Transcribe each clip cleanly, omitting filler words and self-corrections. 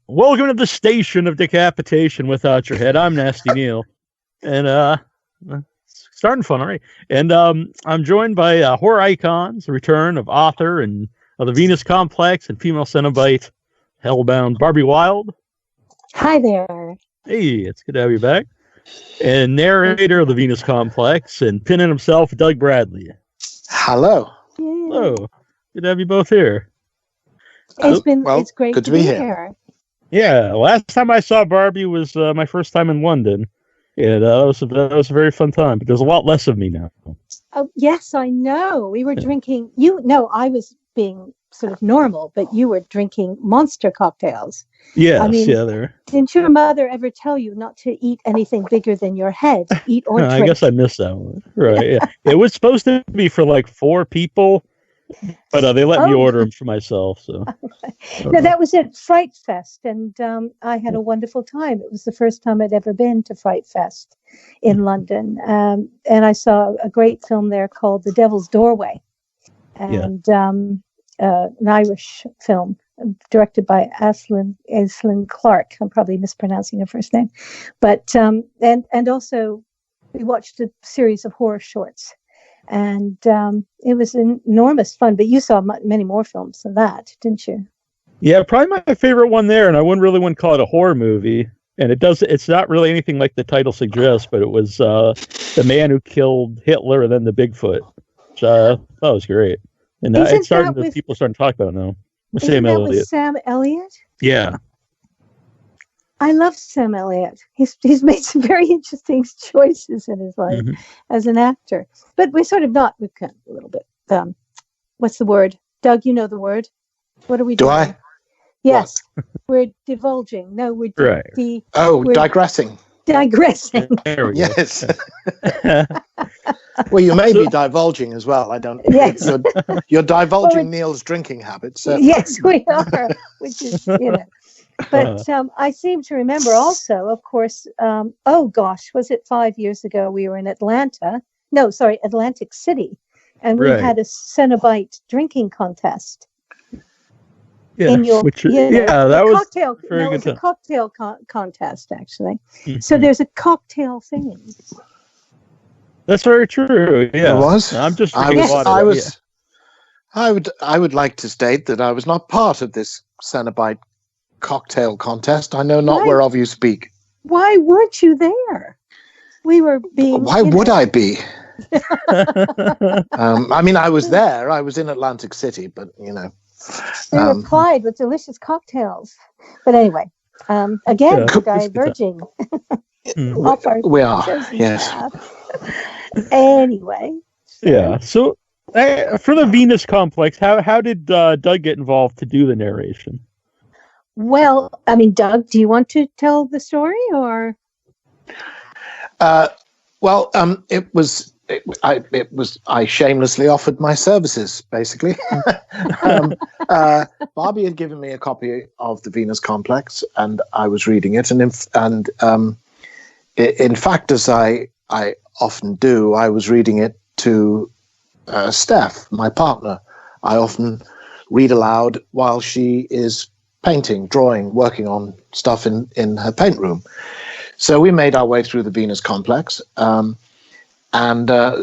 Welcome to the station of decapitation without your head. I'm Nasty Neil, and it's starting fun, all right. And I'm joined by horror icons, the return of author and of the Venus Complex and female Cenobite, Hellbound, Barbie Wilde. Hi there. Hey, it's good to have you back. And narrator of the Venus Complex and pinning himself, Doug Bradley. Hello. Hello. Good to have you both here. It's great good to be here. Yeah, last time I saw Barbie was my first time in London. Yeah, that was a very fun time, but there's a lot less of me now. Oh, yes, I know. We were drinking. I was being sort of normal, but you were drinking monster cocktails. Yes, there. Didn't your mother ever tell you not to eat anything bigger than your head? Eat or drink. I guess I missed that one. Right, yeah. It was supposed to be for like 4 people, but they let me order them for myself. So no, that was at Fright Fest, and I had a wonderful time. It was the first time I'd ever been to Fright Fest in London, and I saw a great film there called The Devil's Doorway, and an Irish film directed by Aislinn Clark. I'm probably mispronouncing her first name, but and also we watched a series of horror shorts. And it was enormous fun. But you saw many more films than that, didn't you? Yeah, probably my favorite one there, and I wouldn't really want to call it a horror movie. And it's not really anything like the title suggests, but it was The Man Who Killed Hitler and then the Bigfoot, which that was great. And people starting to talk about it now. Sam Elliott. With Sam Elliott? Yeah. I love Sam Elliott. He's made some very interesting choices in his life as an actor. But we're sort of not. We've got a little bit. What's the word? Doug, you know the word. What are we doing? Do I? Yes. We're divulging. No, we're digressing. Digressing. There we go. Yes. Well, you may be divulging as well. I don't. Yes. You're divulging Neil's drinking habits. Yes, we are. Which is, But I seem to remember also, of course, was it 5 years ago? We were in Atlantic City, and we had a Cenobite drinking contest. Yeah, that was cocktail. It was a cocktail contest, actually. Mm-hmm. So there's a cocktail thing. That's very true. Yeah, it was. I'm just. I would like to state that I was not part of this Cenobite cocktail contest. I know not whereof you speak. Why weren't you there? We were being. Why would I be? I mean, I was there. I was in Atlantic City, but they were plied with delicious cocktails. But anyway, again, diverging. We are. Yes. Anyway. Yeah. So, for the Venus Complex, how did Doug get involved to do the narration? Well, I mean, Doug, do you want to tell the story, or? I shamelessly offered my services, basically. Barbie had given me a copy of the Venus Complex, and I was reading it. And in fact, as I often do, I was reading it to Steph, my partner. I often read aloud while she is painting, drawing, working on stuff in her paint room. So we made our way through the Venus Complex, and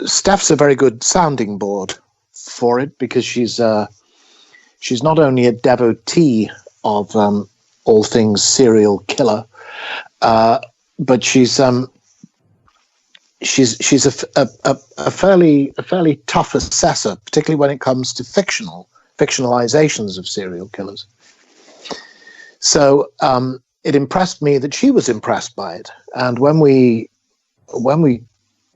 Steph's a very good sounding board for it, because she's not only a devotee of all things serial killer, but she's a fairly tough assessor, particularly when it comes to fictionalizations of serial killers. So it impressed me that she was impressed by it. And when we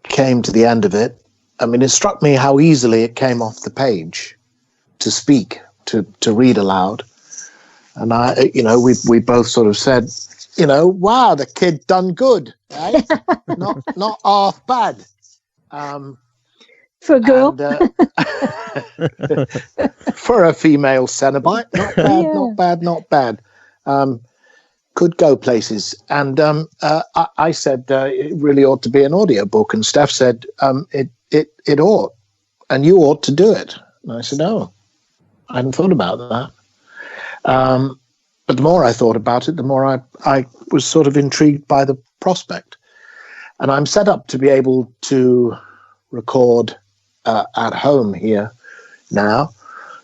came to the end of it, I mean, it struck me how easily it came off the page to speak, to read aloud. And we both sort of said, wow, the kid done good, eh? not half bad. For a girl? For a female Cenobite, not bad. Could go places. And I said it really ought to be an audiobook, and Steph said it ought, and you ought to do it. And I said, oh, I hadn't thought about that. but the more I thought about it, the more I was sort of intrigued by the prospect. And I'm set up to be able to record at home here now.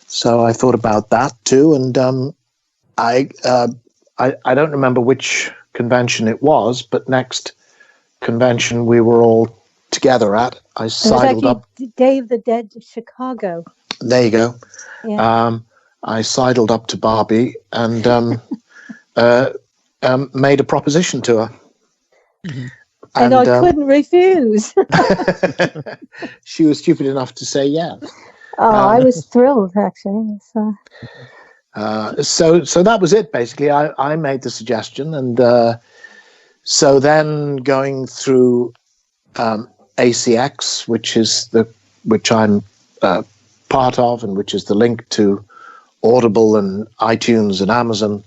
So I thought about that too. And I don't remember which convention it was, but next convention we were all together at, I sidled up. Day of the Dead to Chicago. There you go. Yeah. I sidled up to Barbie and made a proposition to her. Mm-hmm. And I couldn't refuse. She was stupid enough to say yes. Oh, I was thrilled, actually. So that was it, basically. I made the suggestion, and so then going through ACX, which I'm part of, and which is the link to Audible and iTunes and Amazon.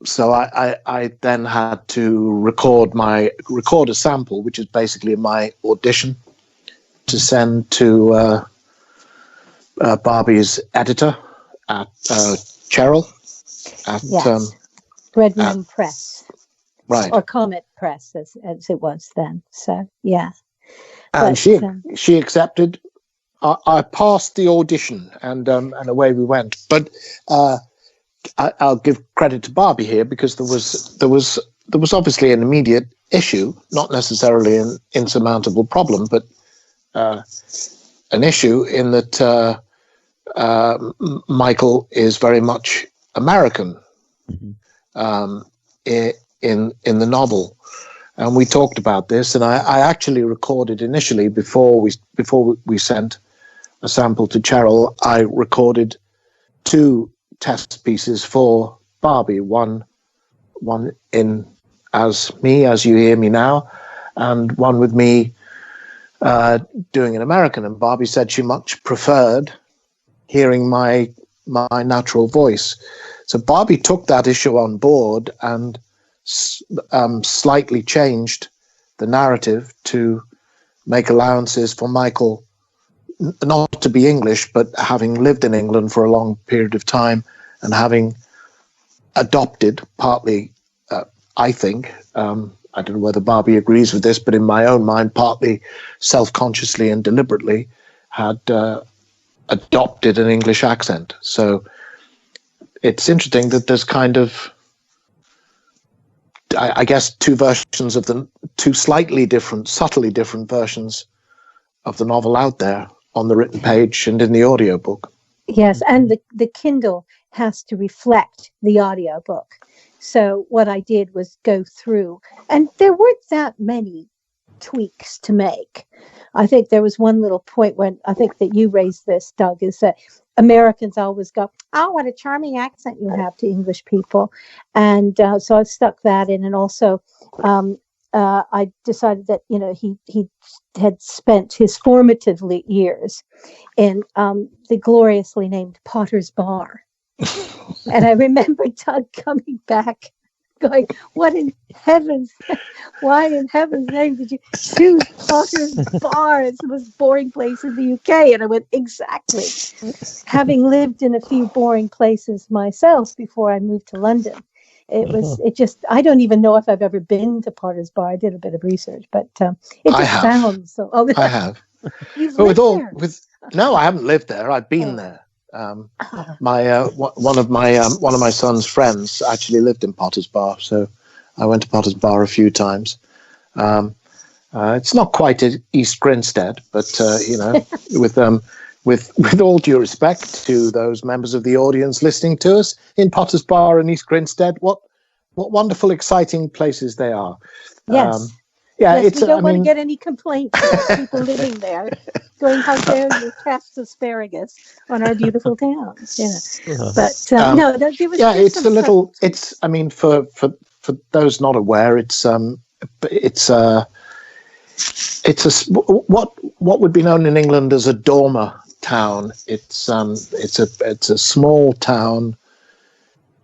So I then had to record a sample, which is basically my audition, to send to Barbie's editor at Cheryl at Redman Press, right, or Comet Press as it was then. So yeah, and she accepted. I passed the audition, and away we went. But I'll give credit to Barbie here, because there was obviously an immediate issue, not necessarily an insurmountable problem, but an issue in that Michael is very much American in the novel, and we talked about this. And I actually recorded initially before we sent a sample to Cheryl. I recorded 2 test pieces for Barbie, one in as me, as you hear me now, and one with me doing an American. And Barbie said she much preferred hearing my natural voice. So Barbie took that issue on board and slightly changed the narrative to make allowances for Michael not to be English, but having lived in England for a long period of time and having adopted, partly, I think, I don't know whether Barbie agrees with this, but in my own mind, partly self-consciously and deliberately, had adopted an English accent. So it's interesting that there's kind of, I guess, 2 versions of 2 slightly different, subtly different versions of the novel out there on the written page and in the audiobook. Yes, and the Kindle has to reflect the audiobook. So what I did was go through, and there weren't that many tweaks to make. I think there was one little point when I think that you raised this, Doug, is that Americans always go, "Oh, what a charming accent you have," to English people. And so I stuck that in. And also I decided that, he had spent his formative years in the gloriously named Potter's Bar. And I remember Doug coming back going, why in heaven's name did you choose Potter's Bar? It's the most boring place in the UK. And I went, exactly. Having lived in a few boring places myself before I moved to London, I don't even know if I've ever been to Potter's Bar. I did a bit of research, but it just sounds so. Oh, I have. You've But lived there? No, I haven't lived there. I've been there. One of my son's friends actually lived in Potter's Bar, so I went to Potter's Bar a few times. It's not quite East Grinstead, but with all due respect to those members of the audience listening to us in Potter's Bar and East Grinstead, what wonderful, exciting places they are. Yes. Yes, we don't want to get any complaints about people living there going, "How dare you cast asparagus on our beautiful towns?" But no, there was. Yeah, it's a little. It's. I mean, for those not aware, it's what would be known in England as a dormer town. It's a small town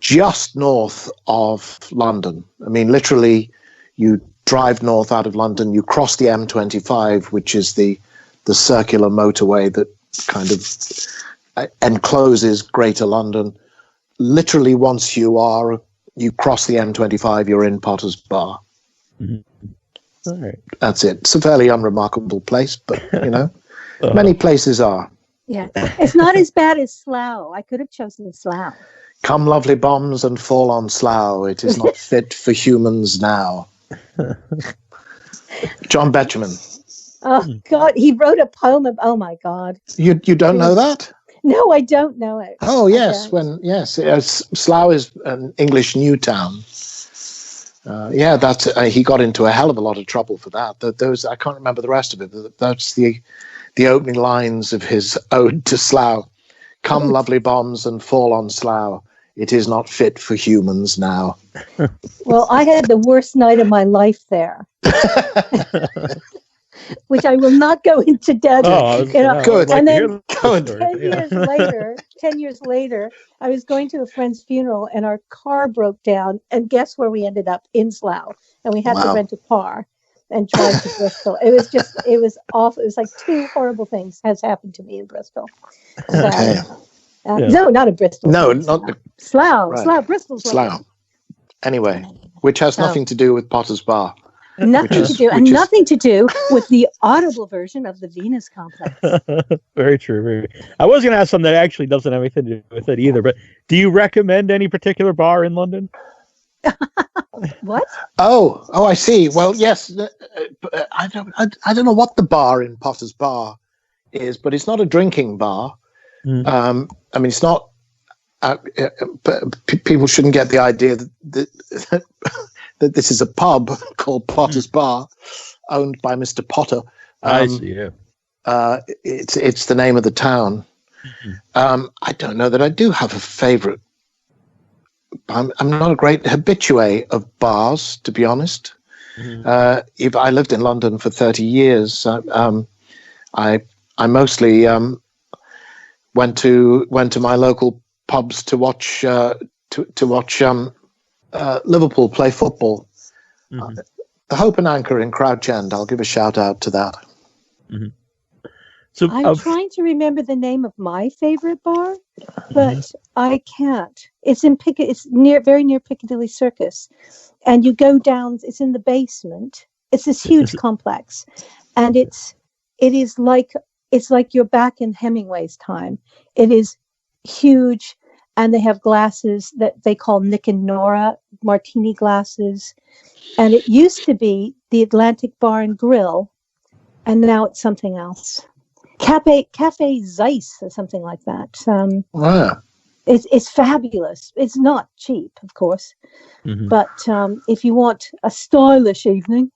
just north of London. I mean, literally, you drive north out of London, you cross the M25, which is the circular motorway that kind of encloses Greater London. literally once you cross the M25, you're in Potter's Bar. All right. That's it. It's a fairly unremarkable place, but many places are. Yeah, it's not as bad as Slough. I could have chosen Slough. Come, lovely bombs, and fall on Slough. It is not fit for humans now. John Betjeman. Oh God, he wrote a poem. Oh my God. You don't know that? No, I don't know it. Oh yes, Slough is an English new town. He got into a hell of a lot of trouble for that. I can't remember the rest of it. That's the opening lines of his ode to Slough. Come, lovely bombs, and fall on Slough. It is not fit for humans now. Well, I had the worst night of my life there. Which I will not go into detail. Good. And then 10 years later, I was going to a friend's funeral and our car broke down. And guess where we ended up? In Slough. And we had to rent a car and drive to Bristol. It was awful. It was like two horrible things has happened to me in Bristol. So, no, not in Bristol. No, not Slough. Right. Slough, Bristol's Slough. Anyway, which has nothing to do with Potter's Bar. Nothing to do with the audible version of the Venus Complex. Very true. Very. I was going to ask something that actually doesn't have anything to do with it either. But do you recommend any particular bar in London? What? Oh, I see. Well, yes. I don't know what the bar in Potter's Bar is, but it's not a drinking bar. It's not. People shouldn't get the idea that that this is a pub called Potter's Bar, owned by Mr. Potter. I see. Yeah. It's the name of the town. I don't know that I do have a favorite. I'm not a great habitué of bars, to be honest. If I lived in London for 30 years, I mostly went to my local pubs to watch Liverpool play football. The Hope and Anchor in Crouch End. I'll give a shout out to that. So I'm trying to remember the name of my favorite bar, but I can't. It's very near Piccadilly Circus, and you go down. It's in the basement. It's this huge complex, and it's like you're back in Hemingway's time. It is huge. And they have glasses that they call Nick and Nora martini glasses. And it used to be the Atlantic Bar and Grill, and now it's something else. Cafe Zeiss or something like that. Wow. It's fabulous. It's not cheap, of course, but if you want a stylish evening,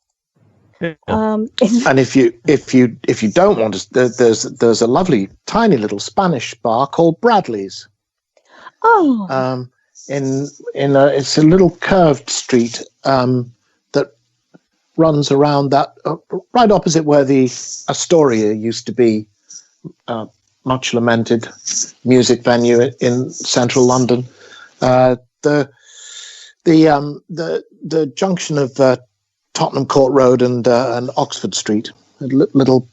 and if you don't want to, there's a lovely tiny little Spanish bar called Bradley's. Oh. It's a little curved street that runs around that right opposite where the Astoria used to be, much lamented music venue in central London. The junction of Tottenham Court Road and Oxford Street, a little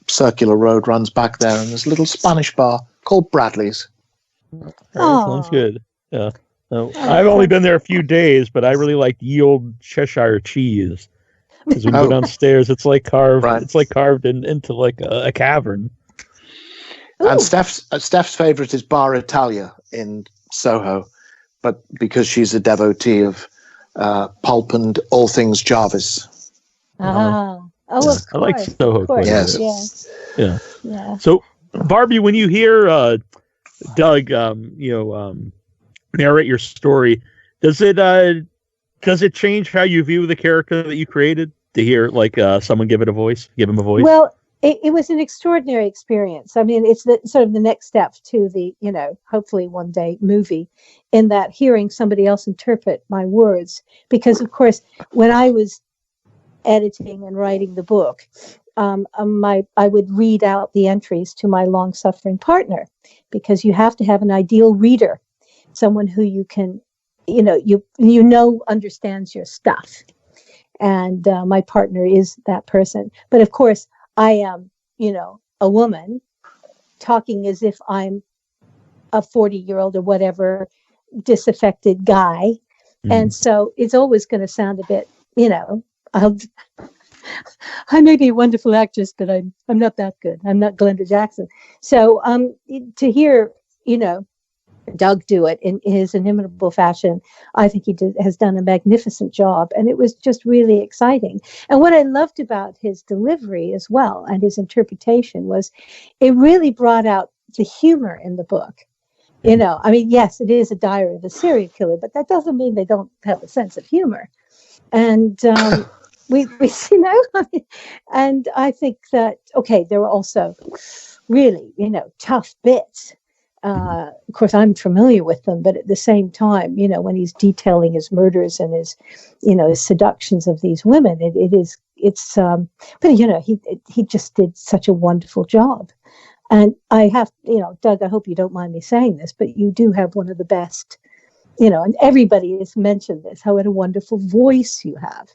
circular road runs back there, and there's a little Spanish bar called Bradley's. Sounds good. Yeah. I've only been there a few days, but I really like Ye Old Cheshire cheese. Because when you go downstairs, it's like carved. Right. It's like carved into like a cavern. Ooh. And Steph's favorite is Bar Italia in Soho, but because she's a devotee of pulp and all things Jarvis. Of course. I like Soho. Yes. Yeah. So, Barbie, when you hear Doug, narrate your story, does it change how you view the character that you created to hear someone give him a voice? Well, it was an extraordinary experience. I mean, it's sort of the next step to the, hopefully one day movie, in that hearing somebody else interpret my words. Because of course, when I was editing and writing the book, I would read out the entries to my long-suffering partner, because you have to have an ideal reader, someone who you can, understands your stuff. And my partner is that person. But of course, I am, a woman talking as if I'm a 40-year-old or whatever disaffected guy. And so it's always going to sound a bit, I may be a wonderful actress, but I'm not that good. I'm not Glenda Jackson. So to hear, Doug do it in his inimitable fashion, I think he has done a magnificent job. And it was just really exciting. And what I loved about his delivery as well and his interpretation was it really brought out the humor in the book. Yes, it is a diary of a serial killer, but that doesn't mean they don't have a sense of humor. And we and I think that, there were also really, tough bits. Of course, I'm familiar with them, but at the same time, when he's detailing his murders and his, his seductions of these women, but he just did such a wonderful job. And I have, Doug, I hope you don't mind me saying this, but you do have one of the best, and everybody has mentioned this, how what a wonderful voice you have.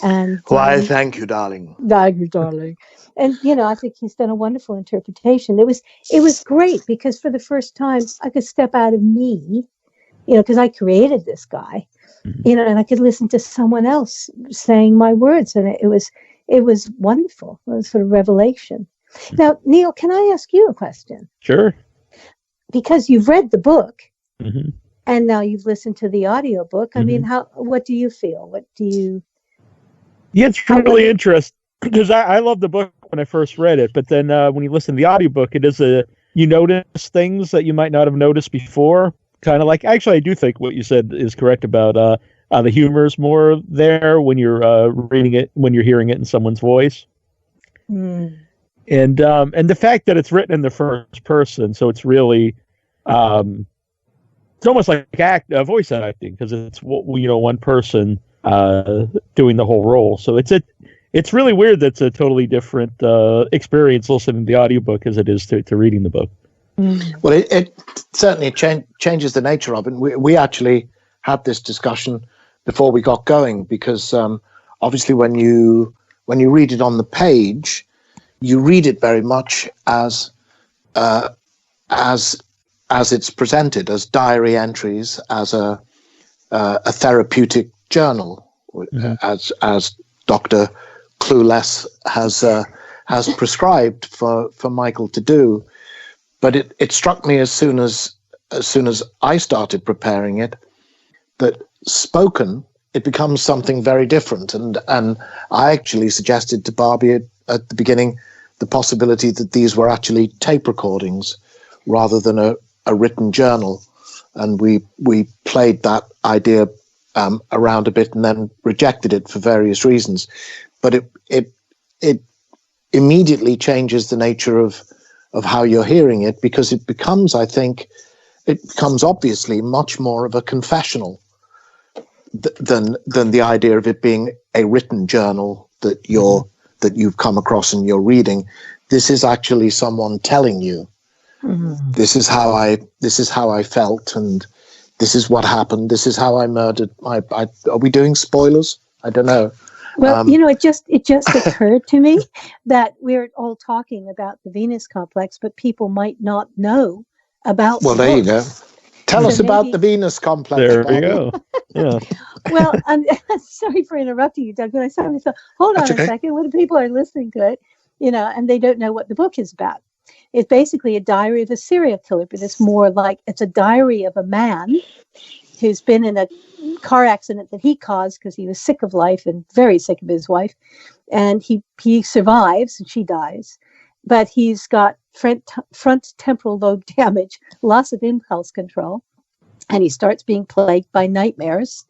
And why, thank you, darling. Thank you, darling. And I think he's done a wonderful interpretation. It was great because for the first time I could step out of me, because I created this guy, and I could listen to someone else saying my words, and it was wonderful. It was sort of revelation. Now, Neil, can I ask you a question? Sure. Because you've read the book, and now you've listened to the audiobook. I mean, what do you feel? Yeah, it's really interesting because I loved the book when I first read it, but then when you listen to the audiobook, you notice things that you might not have noticed before. Kind of like, actually, I do think what you said is correct about the humor is more there when you're reading it, when you're hearing it in someone's voice. And the fact that it's written in the first person, so it's really, it's almost like voice acting because it's one person doing the whole role. So it's really weird. That's a totally different experience listening to the audiobook as it is to reading the book. Well, it certainly changes the nature of it. We actually had this discussion before we got going because obviously when you read it on the page, you read it very much as it's presented, as diary entries, as a therapeutic journal, as Dr. Clueless has prescribed for Michael to do. But it struck me as soon as I started preparing it that spoken, it becomes something very different. And I actually suggested to Barbie at the beginning the possibility that these were actually tape recordings rather than a written journal. And we played that idea around a bit and then rejected it for various reasons. But it immediately changes the nature of how you're hearing it, because it becomes obviously much more of a confessional than the idea of it being a written journal that you've come across and you're reading. This is actually someone telling you, this is how I felt, and this is what happened. This is how I murdered. Are we doing spoilers? I don't know. Well, it just occurred to me that we're all talking about the Venus complex, but people might not know about. Well, there you go. Tell us about the Venus complex. There we go. Yeah. Well, I'm sorry for interrupting you, Doug, but I suddenly thought, hold on a second. When people are listening to it, and they don't know what the book is about. It's basically a diary of a serial killer, but it's more like it's a diary of a man who's been in a car accident that he caused because he was sick of life and very sick of his wife. And he survives and she dies. But he's got front temporal lobe damage, loss of impulse control, and he starts being plagued by nightmares,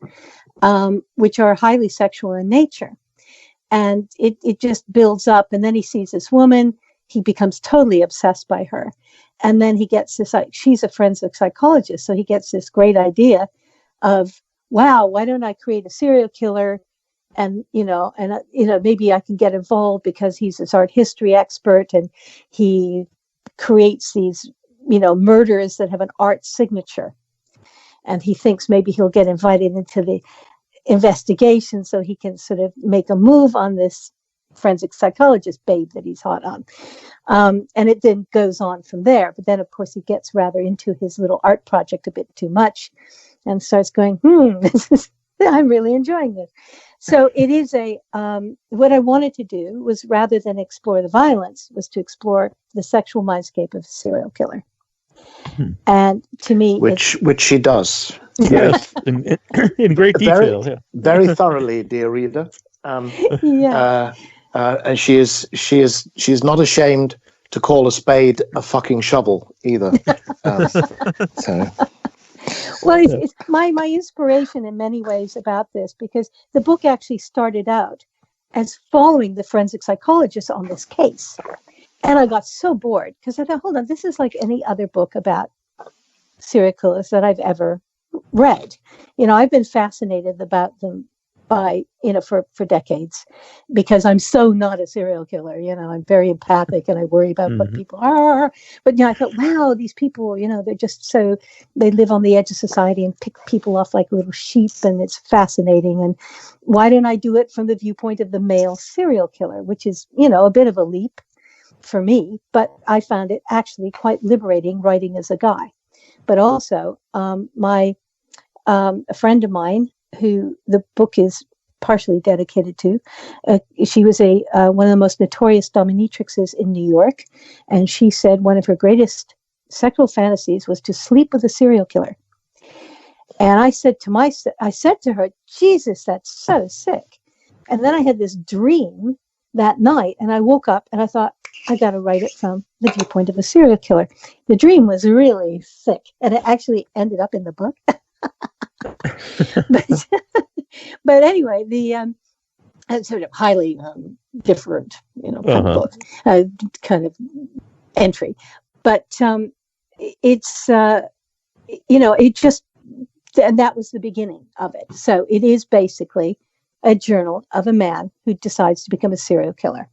which are highly sexual in nature. And it just builds up. And then he sees this woman. He becomes totally obsessed by her. And then he gets this, she's a forensic psychologist. So he gets this great idea of, wow, why don't I create a serial killer? And, maybe I can get involved because he's this art history expert and he creates these, murders that have an art signature. And he thinks maybe he'll get invited into the investigation so he can sort of make a move on this, forensic psychologist babe that he's hot on. And it then goes on from there. But then, of course, he gets rather into his little art project a bit too much and starts going, I'm really enjoying this. So it is what I wanted to do was, rather than explore the violence, was to explore the sexual mindscape of a serial killer. And to me, which she does. Yes, in great detail. Very thoroughly, dear reader. And she is not ashamed to call a spade a fucking shovel either. Well, it's my inspiration in many ways about this, because the book actually started out as following the forensic psychologist on this case. And I got so bored because I thought, hold on, this is like any other book about serial killers that I've ever read. I've been fascinated about them for decades, because I'm so not a serial killer. I'm very empathic and I worry about what people are. But I thought, wow, these people, they're just they live on the edge of society and pick people off like little sheep, and it's fascinating. And why didn't I do it from the viewpoint of the male serial killer, which is, a bit of a leap for me, but I found it actually quite liberating writing as a guy. But also, a friend of mine, who the book is partially dedicated to, she was one of the most notorious dominatrixes in New York, and she said one of her greatest sexual fantasies was to sleep with a serial killer. And I said to her, Jesus, that's so sick. And then I had this dream that night, and I woke up and I thought, I got to write it from the viewpoint of a serial killer. The dream was really sick, and it actually ended up in the book. but anyway, the sort of highly different, kind of entry. But it's it just, and that was the beginning of it. So it is basically a journal of a man who decides to become a serial killer.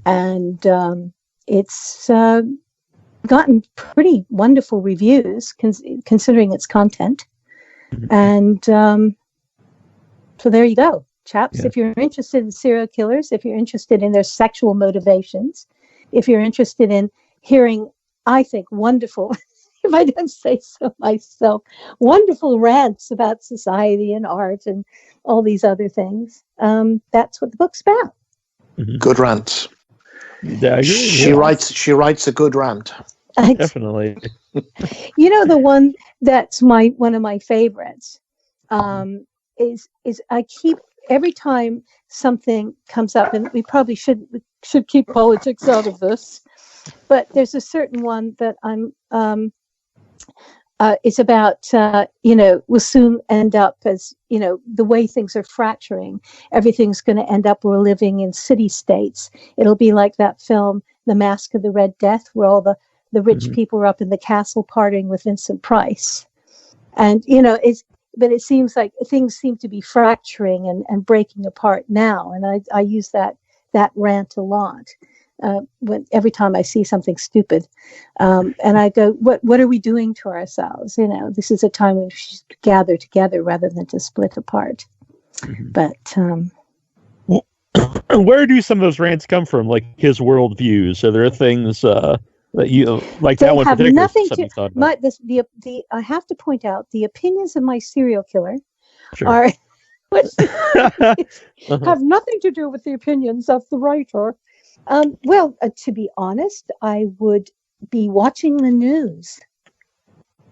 And it's gotten pretty wonderful reviews considering its content. And so there you go, chaps. If you're interested in serial killers, if you're interested in their sexual motivations, if you're interested in hearing, I think, wonderful, if I don't say so myself, wonderful rants about society and art and all these other things, that's what the book's about. Good rant. She writes a good rant. Definitely. The one that's one of my favorites is I keep, every time something comes up, and we probably should keep politics out of this, but there's a certain one that I'm it's about we'll soon end up as the way things are fracturing, everything's going to end up, we're living in city states. It'll be like that film The Mask of the Red Death, where all the rich people are up in the castle partying with Vincent Price. And but it seems like things seem to be fracturing and breaking apart now, and I use that rant a lot every time I see something stupid, and I go, what are we doing to ourselves? This is a time when we should gather together rather than to split apart. But where do some of those rants come from? Like his worldviews? Are there things that you like? They that one have nothing to. I have to point out the opinions of my serial killer Sure. are have nothing to do with the opinions of the writer. To be honest, I would be watching the news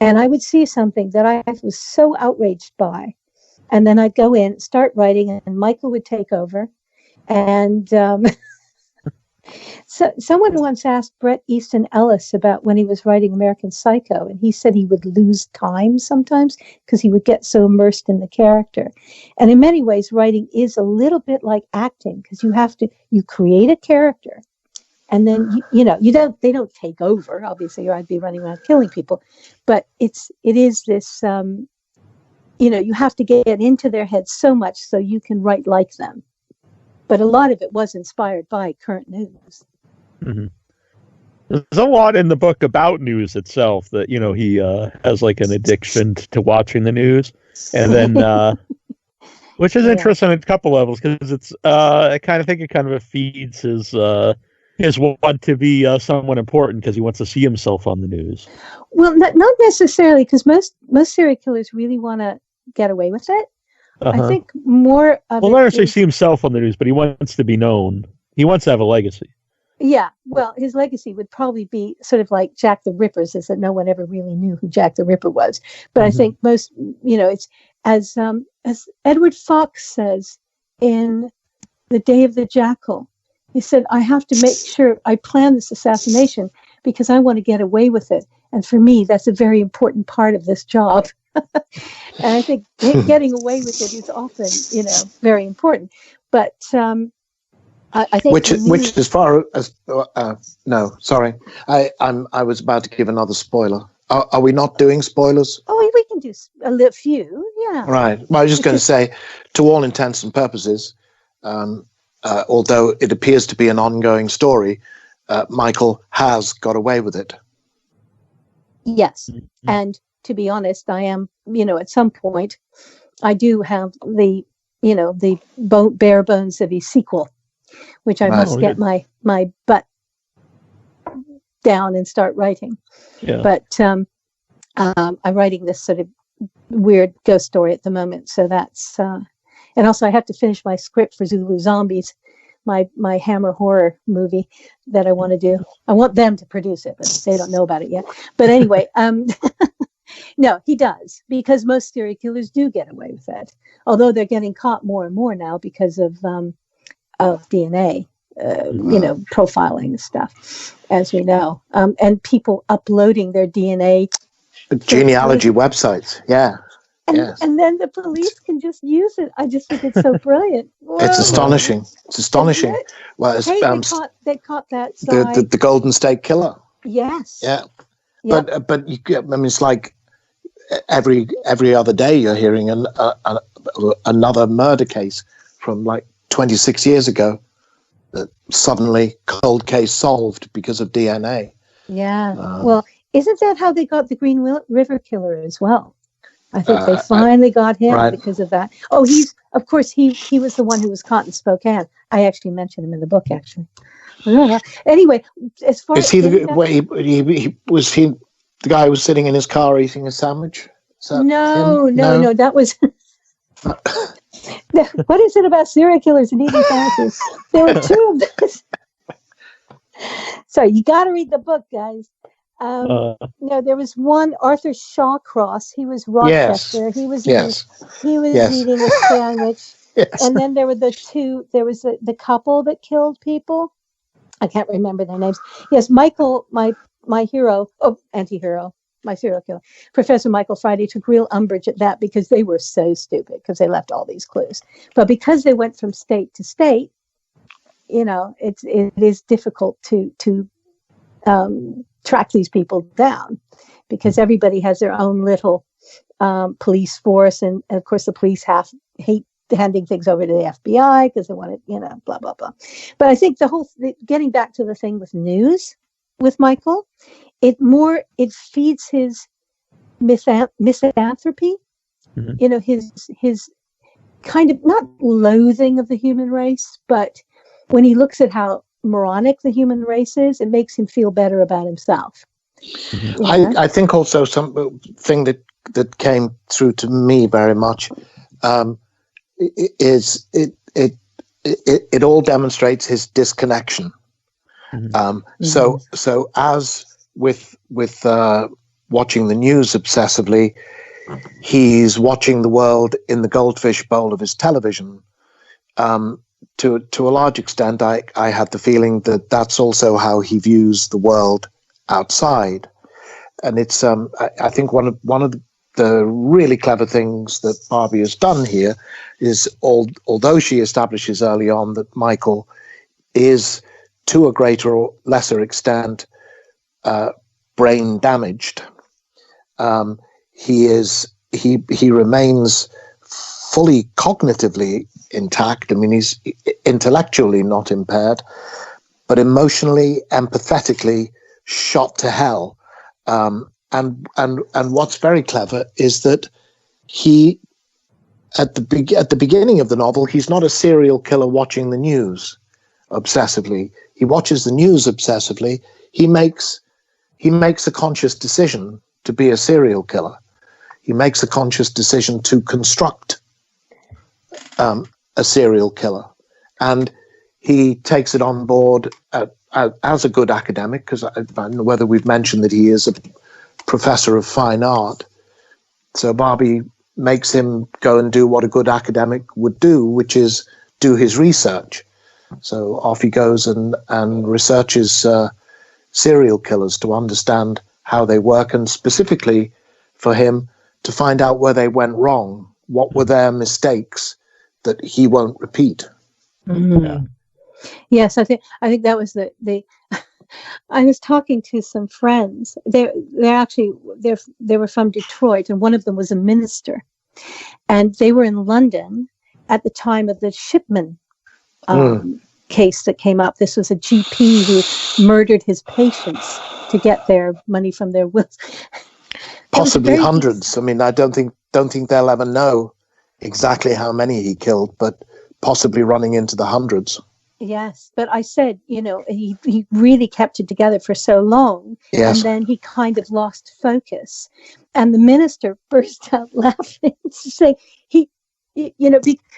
and I would see something that I was so outraged by. And then I'd go in, start writing, and Michael would take over. And so someone once asked Bret Easton Ellis about when he was writing American Psycho, and he said he would lose time sometimes because he would get so immersed in the character. And in many ways, writing is a little bit like acting, because you create a character, and then they don't take over, obviously, or I'd be running around killing people. But it is this you have to get into their heads so much so you can write like them. But a lot of it was inspired by current news. There's a lot in the book about news itself, that he has like an addiction to watching the news, and then Which is Yeah. interesting on a couple levels, because it's I kind of think it kind of feeds his want to be someone important, because he wants to see himself on the news. Well, not necessarily, because most serial killers really want to get away with it. I think more of not necessarily see himself on the news, but he wants to be known. He wants to have a legacy. Yeah, well, his legacy would probably be sort of like Jack the Ripper's, is that no one ever really knew who Jack the Ripper was. But I think most, it's as Edward Fox says in The Day of the Jackal. He said, I have to make sure I plan this assassination because I want to get away with it. And for me, that's a very important part of this job. And I think getting away with it is often, very important. But I think which as far as no, sorry, I was about to give another spoiler. Are we not doing spoilers? Oh, we can do a few, yeah. Right. Well, I was just going to say, to all intents and purposes, although it appears to be an ongoing story, Michael has got away with it. Yes, and to be honest, I am. At some point, I do have the bare bones of a sequel, which I must get my butt down and start writing. Yeah. But I'm writing this sort of weird ghost story at the moment, so that's and also I have to finish my script for Zulu Zombies, my Hammer horror movie that I want to do. I want them to produce it, but they don't know about it yet. But anyway, no, he does, because most serial killers do get away with that. Although they're getting caught more and more now because of DNA, profiling and stuff, as we know, and people uploading their DNA. Genealogy websites, yeah. And then the police can just use it. I just think it's so brilliant. Whoa. It's astonishing. It's astonishing. Well, hey, they caught that guy. The Golden State Killer. Yes. Yeah. Yep. But it's like every other day you're hearing another murder case from like 26 years ago that suddenly cold case solved because of DNA. Yeah. Well, isn't that how they got the Green River Killer as well? I think they finally got him because of that. Oh, he was the one who was caught in Spokane. I actually mentioned him in the book, actually. Anyway, as far as he was the guy who was sitting in his car eating a sandwich? No, that was what is it about serial killers and eating sandwiches? There were two of those. Sorry, you got to read the book, guys. No, there was one, Arthur Shawcross. He was Rochester. Yes. He was eating a sandwich. Yes. And then there were the two. There was the couple that killed people. I can't remember their names. Yes, Michael, my hero, anti-hero, my serial killer, Professor Michael Friday, took real umbrage at that because they were so stupid because they left all these clues. But because they went from state to state, it is difficult to track these people down because everybody has their own little police force, and of course the police hate handing things over to the FBI because they want it, blah blah blah. But I think getting back to the thing with news with Michael, it feeds his misanthropy, his kind of not loathing of the human race, but when he looks at how moronic the human race is, it makes him feel better about himself. I think also something that came through to me very much is it all demonstrates his disconnection. So as with watching the news obsessively, he's watching the world in the goldfish bowl of his television. To a large extent, I had the feeling that that's also how he views the world outside, and it's I think one of the really clever things that Barbie has done here is although she establishes early on that Michael is to a greater or lesser extent brain damaged, he remains fully cognitively intact. I mean, he's intellectually not impaired, but emotionally, empathetically shot to hell. And what's very clever is that he at the beginning of the novel, he's not a serial killer watching the news obsessively. He watches the news obsessively. He makes a conscious decision to be a serial killer. He makes a conscious decision to construct a serial killer, and he takes it on board as a good academic, because I don't know whether we've mentioned that he is a professor of fine art. So Barbie makes him go and do what a good academic would do, which is do his research. So off he goes and researches serial killers to understand how they work, and specifically for him to find out where they went wrong. What were their mistakes that he won't repeat? Mm-hmm. Yeah. Yes, I think that was the I was talking to some friends. They were from Detroit, and one of them was a minister, and they were in London at the time of the Shipman case that came up. This was a GP who murdered his patients to get their money from their wills. Possibly hundreds. I mean, I don't think they'll ever know exactly how many he killed, but possibly running into the hundreds. Yes, but I said, he really kept it together for so long, yes. And then he kind of lost focus, and the minister burst out laughing, saying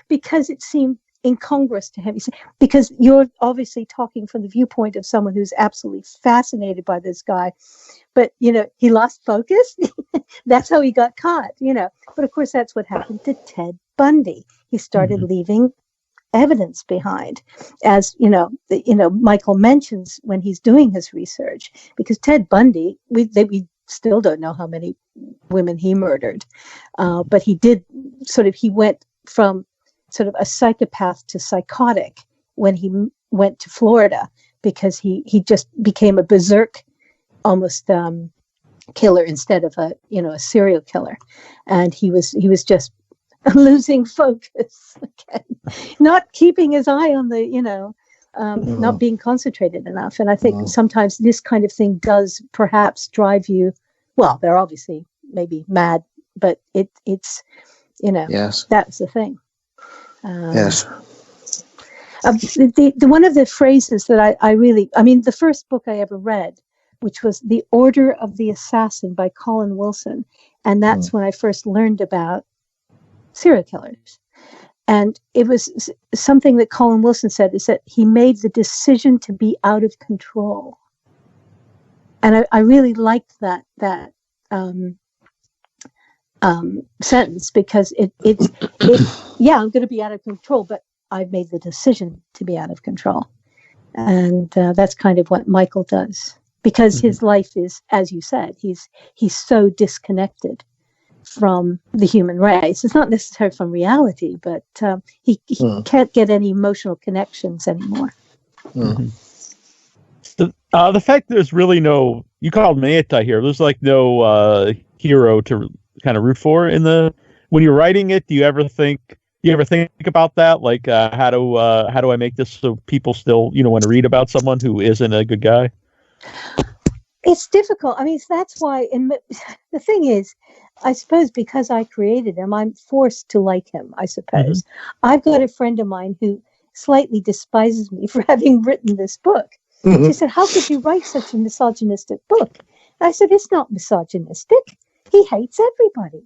because it seemed incongruous to him. He said, because you're obviously talking from the viewpoint of someone who's absolutely fascinated by this guy, but he lost focus. That's how he got caught. But of course, that's what happened to Ted Bundy. He started leaving evidence behind, as Michael mentions when he's doing his research, because Ted Bundy, we still don't know how many women he murdered, but he went from sort of a psychopath to psychotic when he went to Florida, because he just became a berserk almost killer instead of a serial killer, and he was just losing focus again, not keeping his eye on the, not being concentrated enough. And I think sometimes this kind of thing does perhaps drive you. Well, they're obviously maybe mad, but it's yes, that's the thing. Yes. The one of the phrases that I really, the first book I ever read, which was The Order of the Assassin by Colin Wilson, and that's when I first learned about serial killers. And it was something that Colin Wilson said, is that he made the decision to be out of control. And I really liked that sentence, because it I'm going to be out of control, but I've made the decision to be out of control. And that's kind of what Michael does, because his life is, as you said, he's so disconnected from the human race. It's not necessarily from reality, but he can't get any emotional connections anymore. The fact there's really no, you called me anti-hero, there's like no hero to kind of root for when you're writing it. Do you ever think about that? Like, how do I make this so people still, want to read about someone who isn't a good guy? It's difficult. That's why, the thing is, I suppose because I created him, I'm forced to like him, I suppose. I've got a friend of mine who slightly despises me for having written this book. She said, how could you write such a misogynistic book? And I said, it's not misogynistic. He hates everybody.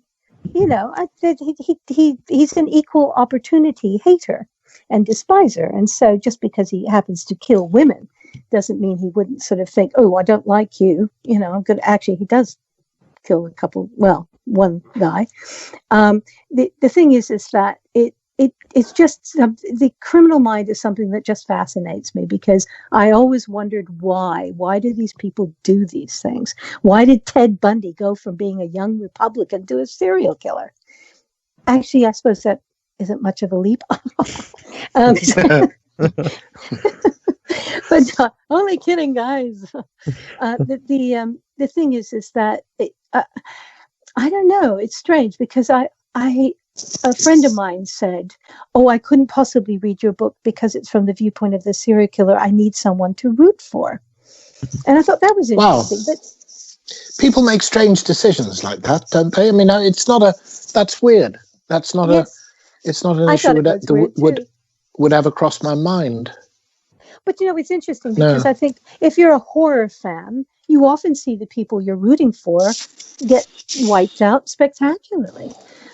He's an equal opportunity hater and despiser. And so just because he happens to kill women doesn't mean he wouldn't sort of think, oh, I don't like you. I'm good. Actually, he does kill one guy. The thing is that it's just the criminal mind is something that just fascinates me, because I always wondered why do these people do these things? Why did Ted Bundy go from being a young Republican to a serial killer? Actually, I suppose that isn't much of a leap. But only kidding, guys. The thing is that I don't know. It's strange, because a friend of mine said, "Oh, I couldn't possibly read your book because it's from the viewpoint of the serial killer. I need someone to root for." And I thought that was interesting. Wow. But people make strange decisions like that, don't they? It's not that's weird. That's not it's not an I issue thought it was weird too. would ever cross my mind. But it's interesting because I think if you're a horror fan, you often see the people you're rooting for get wiped out spectacularly.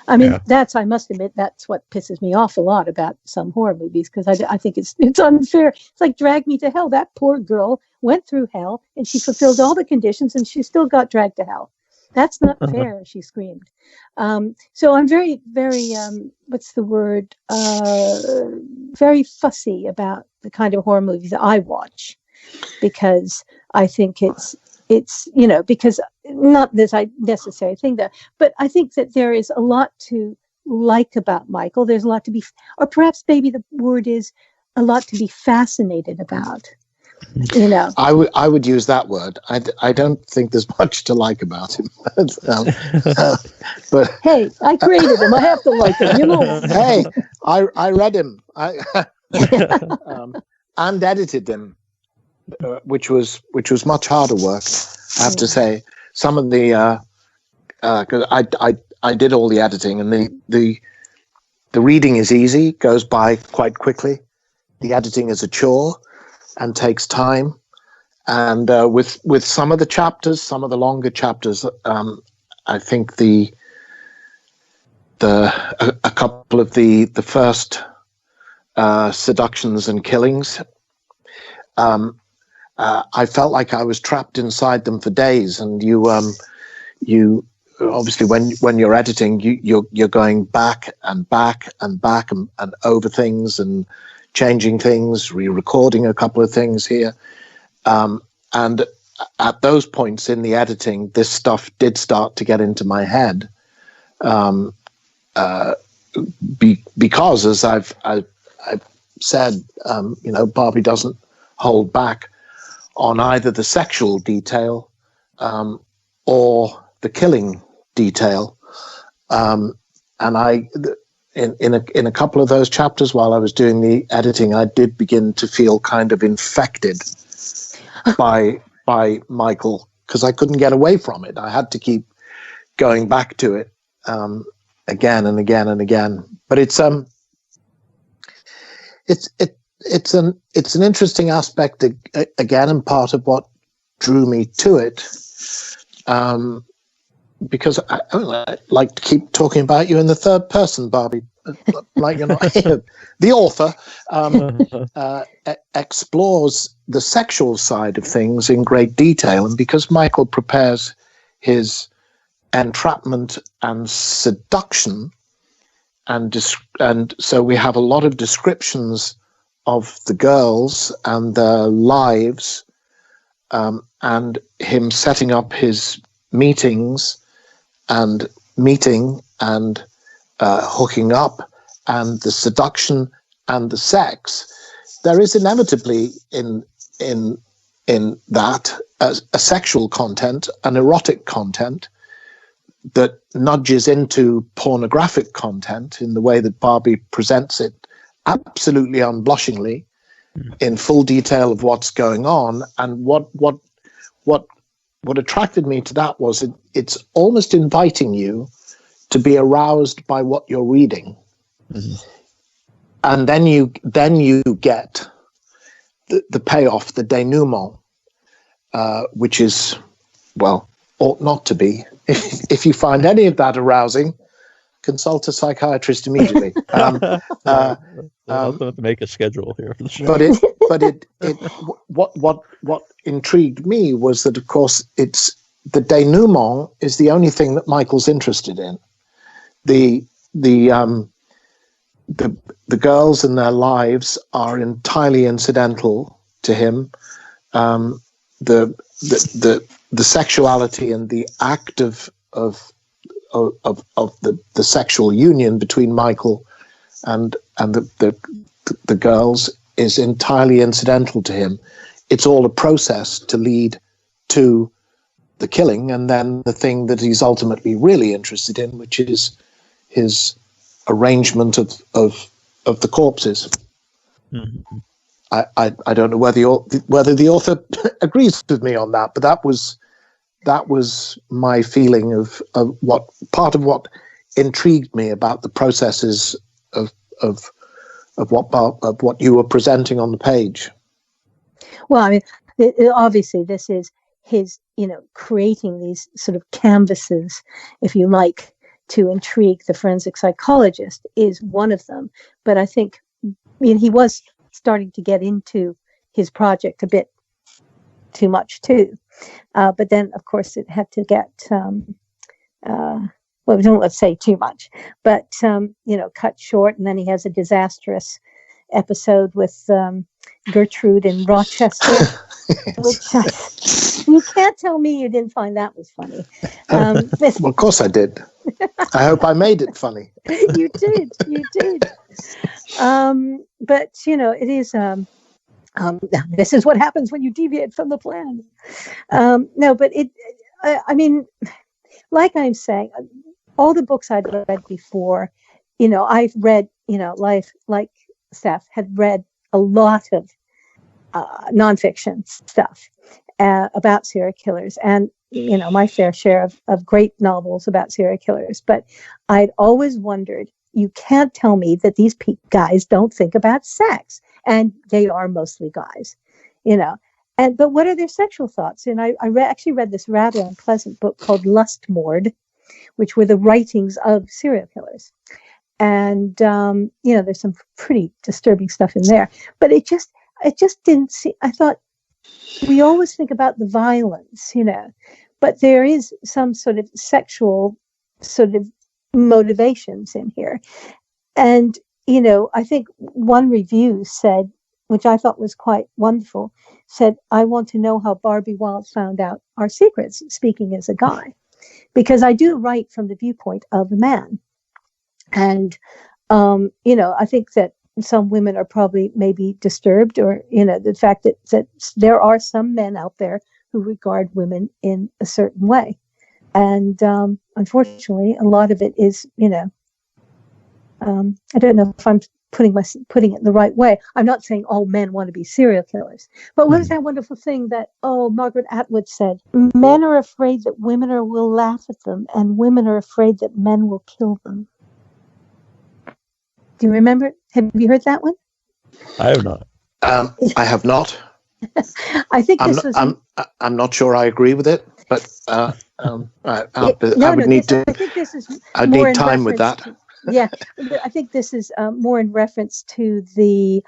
I mean, I must admit, that's what pisses me off a lot about some horror movies, because I think it's unfair. It's like Drag Me to Hell. That poor girl went through hell and she fulfilled all the conditions and she still got dragged to hell. That's not fair, she screamed. So I'm very, very, what's the word? Very fussy about the kind of horror movies that I watch, because I think it's because not this necessary thing but I think that there is a lot to like about Michael. There's a lot to be, or perhaps maybe the word is a lot to be fascinated about. I would use that word. I don't think there's much to like about him. But hey, I created him. I have to like him. Hey, I read him. And edited him, which was much harder work, I have to say. Some of the because I did all the editing, and the reading is easy, goes by quite quickly. The editing is a chore and takes time. And with some of the chapters, some of the longer chapters, I think a couple of the first seductions and killings, I felt like I was trapped inside them for days. And you obviously when you're editing, you're going back and back and back and over things and changing things, re-recording a couple of things here. And at those points in the editing, this stuff did start to get into my head. Because as I've said, Barbie doesn't hold back on either the sexual detail or the killing detail. And in a couple of those chapters, while I was doing the editing, I did begin to feel kind of infected by Michael, because I couldn't get away from it. I had to keep going back to it again and again and again. But it's an interesting aspect again, and part of what drew me to it. Because I like to keep talking about you in the third person, Barbie, like you're not here. The author explores the sexual side of things in great detail, and because Michael prepares his entrapment and seduction, and so we have a lot of descriptions of the girls and their lives, and him setting up his meetings and meeting and hooking up, and the seduction and the sex. There is inevitably in that a sexual content, an erotic content that nudges into pornographic content in the way that Barbie presents it, absolutely unblushingly, in full detail of what's going on. And what attracted me to that was it's almost inviting you to be aroused by what you're reading. Mm-hmm. And then you get the payoff, the denouement, which is, well, ought not to be. If you find any of that arousing, consult a psychiatrist immediately. I'll have to make a schedule here for the show. But what intrigued me was that, of course, it's the denouement is the only thing that Michael's interested in. The girls and their lives are entirely incidental to him. The sexuality and the act of the sexual union between Michael and the girls is entirely incidental to him. It's all a process to lead to the killing, and then the thing that he's ultimately really interested in, which is his arrangement of the corpses. Mm-hmm. I don't know whether the author agrees with me on that, but that was my feeling of what part of what intrigued me about the processes of what you were presenting on the page. Well, I mean, obviously, this is his, creating these sort of canvases, if you like, to intrigue the forensic psychologist is one of them. But I think, he was starting to get into his project a bit too much too. But then, of course, it had to get, well, don't let's say too much, but, cut short. And then he has a disastrous episode with Gertrude in Rochester, which you can't tell me you didn't find that was funny. Well, of course I did. I hope I made it funny. You did. But, it is, this is what happens when you deviate from the plan. No, but I mean, like I'm saying, all the books I'd read before, I've read, like Steph had read a lot of nonfiction stuff about serial killers, and my fair share of great novels about serial killers. But I'd always wondered, you can't tell me that these guys don't think about sex, and they are mostly guys, but what are their sexual thoughts? And I actually read this rather unpleasant book called Lustmord, which were the writings of serial killers. And, there's some pretty disturbing stuff in there, but it just didn't see, I thought, we always think about the violence, but there is some sort of sexual sort of motivations in here. And, I think one review said, which I thought was quite wonderful, said, I want to know how Barbie Wilde found out our secrets, speaking as a guy, because I do write from the viewpoint of a man. And, I think that some women are probably maybe disturbed, or, the fact that there are some men out there who regard women in a certain way. And unfortunately, a lot of it is, I don't know if I'm putting it in the right way. I'm not saying all men want to be serial killers. But what was that wonderful thing that, Margaret Atwood said? Men are afraid that women will laugh at them, and women are afraid that men will kill them. Do you remember? Have you heard that one? I have not. I have not. I think I'm not sure I agree with it, but I would need to. I think this is. I'd need time with that. Yeah, I think this is more in reference to the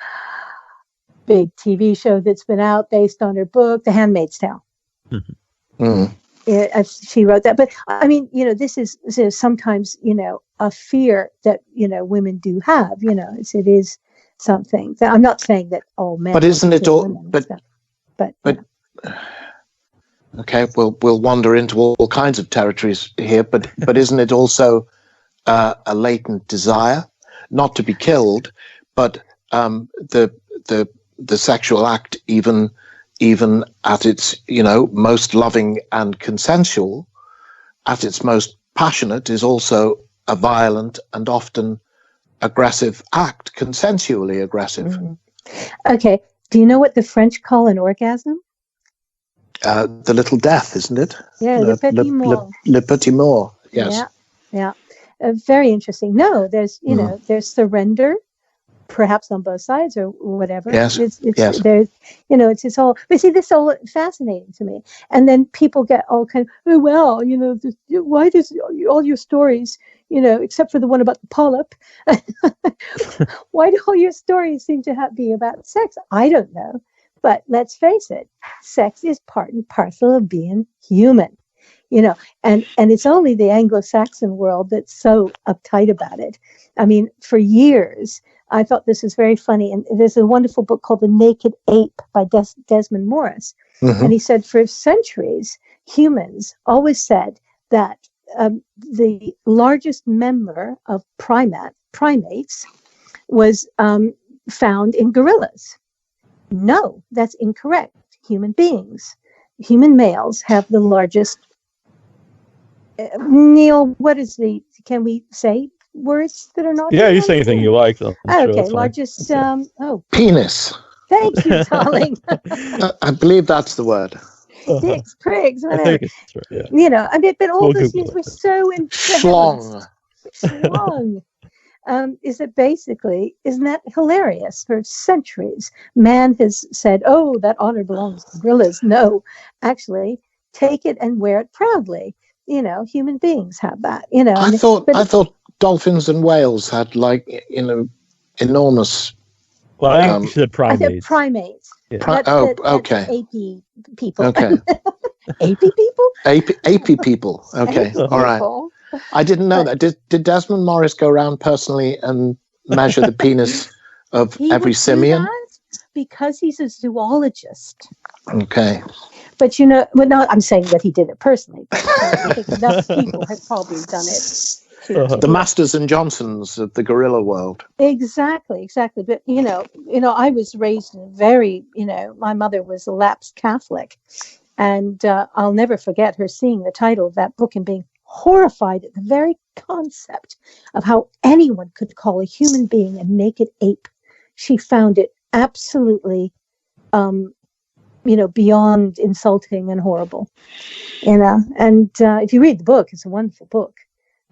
big TV show that's been out based on her book, The Handmaid's Tale. Mm-hmm. Mm. She wrote that, but I mean, this is sometimes, a fear that women do have. It is something that I'm not saying that all men. But isn't it all? But okay, we'll wander into all kinds of territories here. But isn't it also a latent desire not to be killed, but the sexual act, even at its most loving and consensual, at its most passionate, is also a violent and often aggressive act, consensually aggressive. Mm-hmm. Okay, do you know what the French call an orgasm? The little death, isn't it? Yeah, le petit mort. Le petit mort. Yes. Yeah. Very interesting. No, there's there's surrender, perhaps on both sides or whatever. Yes. Yes. There's it's all. But see, this is all fascinating to me. And then people get all kind of, why does all your stories, except for the one about the polyp, why do all your stories seem to be about sex? I don't know, but let's face it, sex is part and parcel of being human. And it's only the Anglo-Saxon world that's so uptight about it. I mean, for years, I thought this was very funny. And there's a wonderful book called The Naked Ape by Desmond Morris. Mm-hmm. And he said for centuries, humans always said that the largest member of primates was found in gorillas. No, that's incorrect. Human males have the largest. Neil, can we say words that are not? Yeah, you say anything you like, though. Okay, largest, penis. Thank you, darling. I believe that's the word. Dicks, prigs, whatever. I think it's right, yeah. But all those things were so intense. Schlong. is that basically, isn't that hilarious? For centuries, man has said, "Oh, that honor belongs to gorillas." No, actually, take it and wear it proudly. Human beings have that. I thought dolphins and whales had enormous. Well, I think you said I said primates. primates. Yeah. That's Okay. AP people. Okay. AP people. AP people. Okay. AP All right. people. I didn't know that. Did Desmond Morris go around personally and measure the penis of every simian? Because he's a zoologist. Okay. But I'm saying that he did it personally. But I think enough people have probably done it. The Masters and Johnsons of the gorilla world. Exactly. But I was raised in a very, my mother was a lapsed Catholic, and I'll never forget her seeing the title of that book and being horrified at the very concept of how anyone could call a human being a naked ape. She found it absolutely, beyond insulting and horrible. And if you read the book, it's a wonderful book.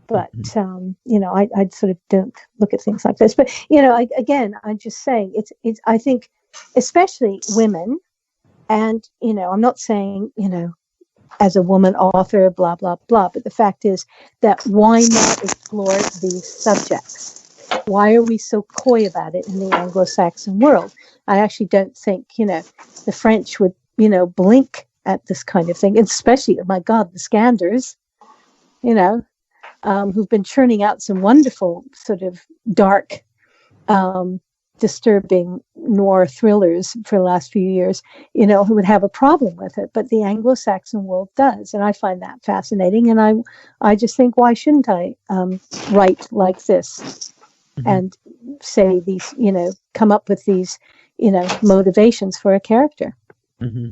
But, I sort of don't look at things like this. But, I'm just saying, it's I think, especially women, and, I'm not saying, as a woman author, blah, blah, blah. But the fact is that why not explore these subjects? Why are we so coy about it in the Anglo-Saxon world? I actually don't think, the French would, blink at this kind of thing, especially, oh my God, the Scanders, who've been churning out some wonderful sort of dark, disturbing noir thrillers for the last few years, who would have a problem with it. But the Anglo-Saxon world does. And I find that fascinating. And I just think, why shouldn't I write like this and say these, come up with these, motivations for a character? Mm-hmm.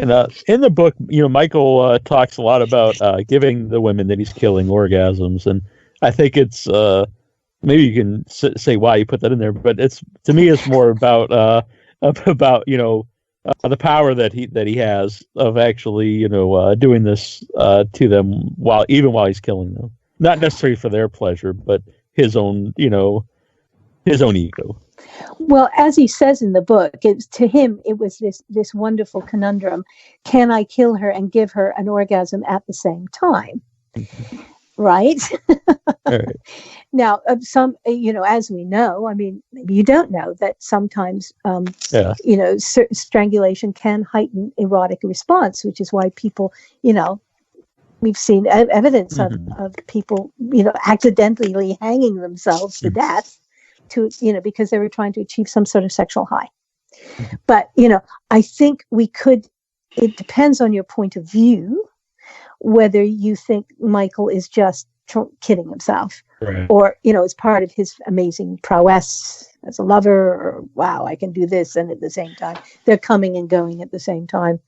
And in the book, Michael talks a lot about giving the women that he's killing orgasms. And I think it's... maybe you can say why you put that in there, but to me it's more about the power that he has of actually doing this to them while he's killing them, not necessarily for their pleasure, but his own ego. Well, as he says in the book, to him it was this wonderful conundrum: can I kill her and give her an orgasm at the same time? Right. Right. Now, as we know, I mean, maybe you don't know that sometimes, strangulation can heighten erotic response, which is why people, we've seen evidence of people, accidentally hanging themselves to death because they were trying to achieve some sort of sexual high. But, I think it depends on your point of view, whether you think Michael is just kidding himself, right, or it's part of his amazing prowess as a lover, or wow, I can do this, and at the same time they're coming and going at the same time,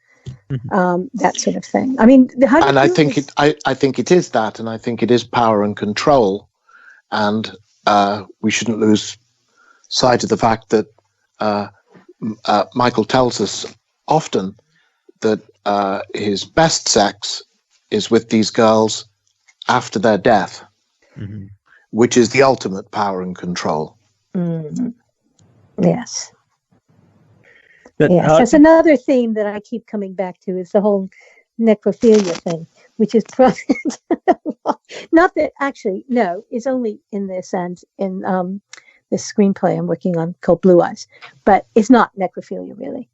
that sort of thing. I mean, I think it is that, and I think it is power and control, and we shouldn't lose sight of the fact that Michael tells us often that his best sex is with these girls after their death, which is the ultimate power and control. Mm-hmm. Yes. That's another theme that I keep coming back to, is the whole necrophilia thing, which is probably not that actually, no, it's only in this and in this screenplay I'm working on called Blue Eyes, but it's not necrophilia really,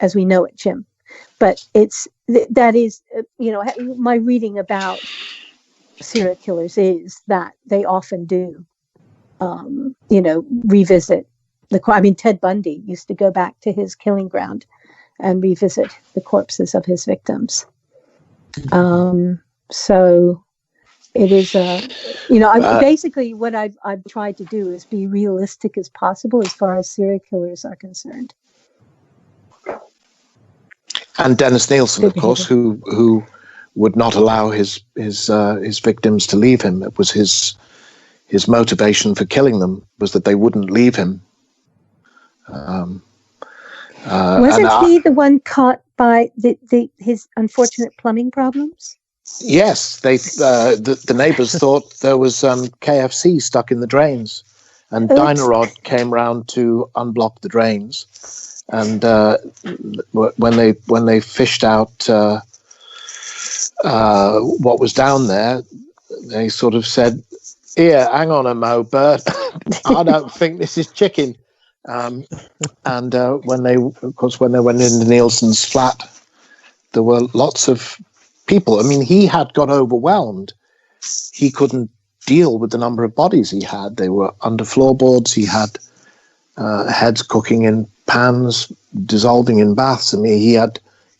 as we know it, Jim. But that is, my reading about serial killers is that they often do, revisit Ted Bundy used to go back to his killing ground and revisit the corpses of his victims. So it is, basically what I've tried to do is be realistic as possible as far as serial killers are concerned. And Dennis Nielsen, of course, who would not allow his victims to leave him. It was his motivation for killing them was that they wouldn't leave him. Wasn't he the one caught by his unfortunate plumbing problems? Yes, the neighbours thought there was KFC stuck in the drains, and Oops. Dynarod came round to unblock the drains. And when they fished out what was down there, they sort of said, "Here, hang on a mo, Bert. I don't think this is chicken." And when they went into Nielsen's flat, there were lots of people. I mean, he had got overwhelmed. He couldn't deal with the number of bodies he had. They were under floorboards. He had heads cooking in pans, dissolving in baths. I mean,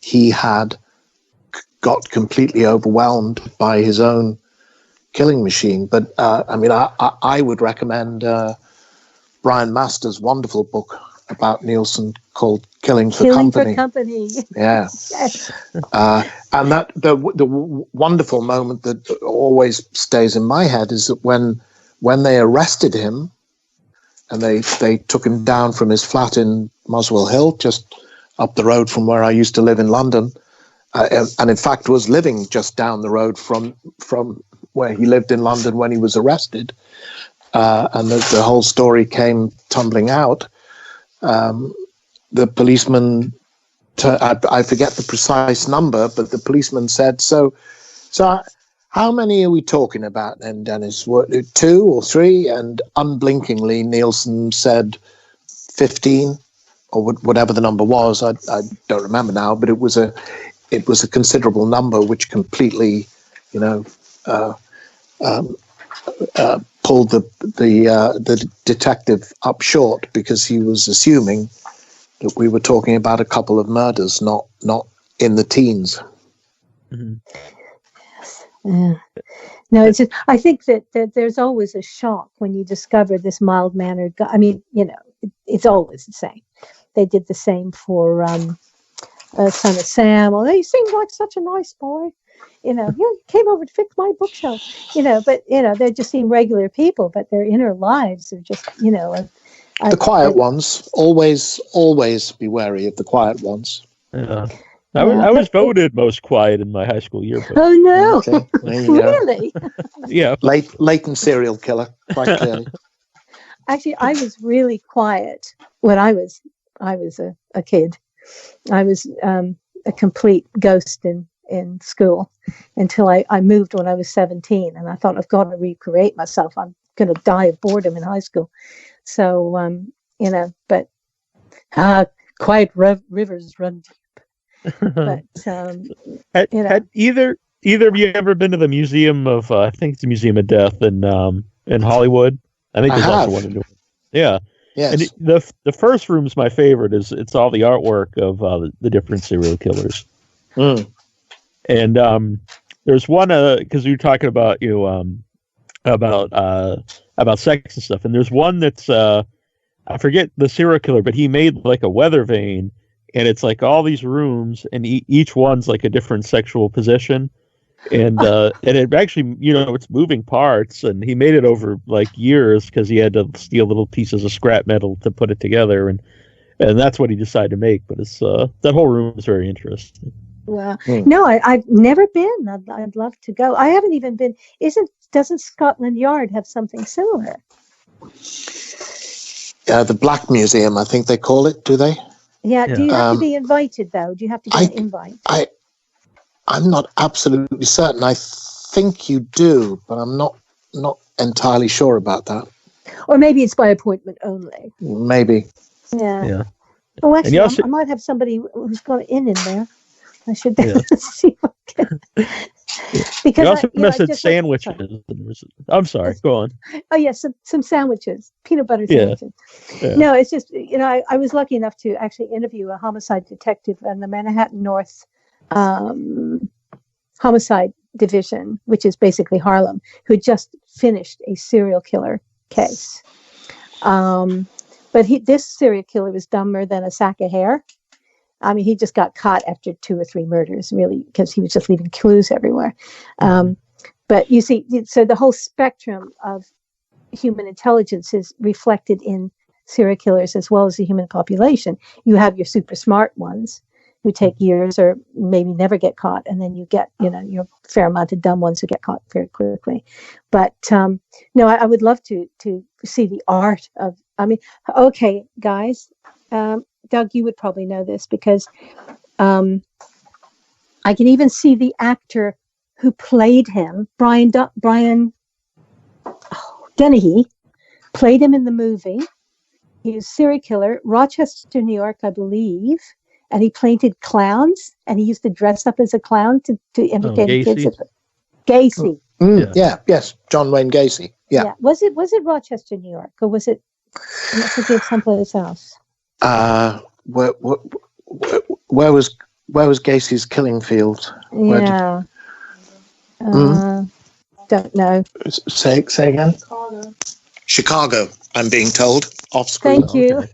he had got completely overwhelmed by his own killing machine. But I mean, I would recommend Brian Master's wonderful book about Nielsen called Killing for Company. Yeah. Yes. And that the wonderful moment that always stays in my head is that when they arrested him and they took him down from his flat in Muswell Hill, just up the road from where I used to live in London, and in fact was living just down the road from where he lived in London when he was arrested, and the whole story came tumbling out. The policeman, I forget the precise number, but the policeman said, so how many are we talking about then, Dennis? What, 2 or 3? And unblinkingly, Nielsen said 15, or whatever the number was. I don't remember now, but it was a considerable number, which completely, pulled the detective up short, because he was assuming that we were talking about a couple of murders, not in the teens. Mm-hmm. Yeah. No, it's just, I think that there's always a shock when you discover this mild-mannered guy. I mean, it's always the same. They did the same for Son of Sam. Oh, he seemed like such a nice boy. He came over to fix my bookshelf. But they just seem regular people, but their inner lives are just, the quiet ones. Always be wary of the quiet ones. Yeah. I was voted most quiet in my high school yearbook. Oh no! Okay. Really? Yeah. Latent serial killer, quite clearly. Actually, I was really quiet when I was a kid. I was a complete ghost in school until I moved when I was 17, and I thought, I've got to recreate myself. I'm going to die of boredom in high school. So but quiet rivers run deep. But had either of you ever been to the Museum of I think it's the Museum of Death in Hollywood? I think there's also one in New York. Yeah. Yes. And the first room's my favorite. It's all the artwork of the different serial killers. Mm. And there's one because you were talking about about sex and stuff, and there's one that's I forget the serial killer, but he made like a weather vane. And it's like all these rooms, and each one's like a different sexual position, and it actually, it's moving parts. And he made it over like years because he had to steal little pieces of scrap metal to put it together, and that's what he decided to make. But it's that whole room is very interesting. Well, no, I've never been. I'd love to go. I haven't even been. Doesn't Scotland Yard have something similar? The Black Museum, I think they call it. Do they? Yeah. Do you have to be invited, though? Do you have to get an invite? I'm not absolutely certain. I think you do, but I'm not entirely sure about that. Or maybe it's by appointment only. Maybe. Yeah. Oh, actually, I might have somebody who's got in there. I should see what I can. Because you also mentioned sandwiches. I'm sorry. Go on. Oh yes, some sandwiches, peanut butter sandwiches. Yeah. No, it's just I was lucky enough to actually interview a homicide detective in the Manhattan North homicide division, which is basically Harlem, who just finished a serial killer case. But this serial killer was dumber than a sack of hair. I mean, he just got caught after 2 or 3 murders, really, because he was just leaving clues everywhere. But you see, so the whole spectrum of human intelligence is reflected in serial killers as well as the human population. You have your super smart ones, who take years or maybe never get caught, and then you get, your fair amount of dumb ones who get caught very quickly. But no, I would love to see the art of. I mean, okay, guys, Doug, you would probably know this because I can even see the actor who played him, Brian Dennehy, played him in the movie. He was a serial killer, Rochester, New York, I believe. And he painted clowns, and he used to dress up as a clown to entertain kids. Gacy. Yes, John Wayne Gacy. Yeah. Was it Rochester, New York, or was it? I'm not thinking of someplace else. Where was Gacy's killing field? Don't know. Say again. Chicago. I'm being told off screen. Thank you.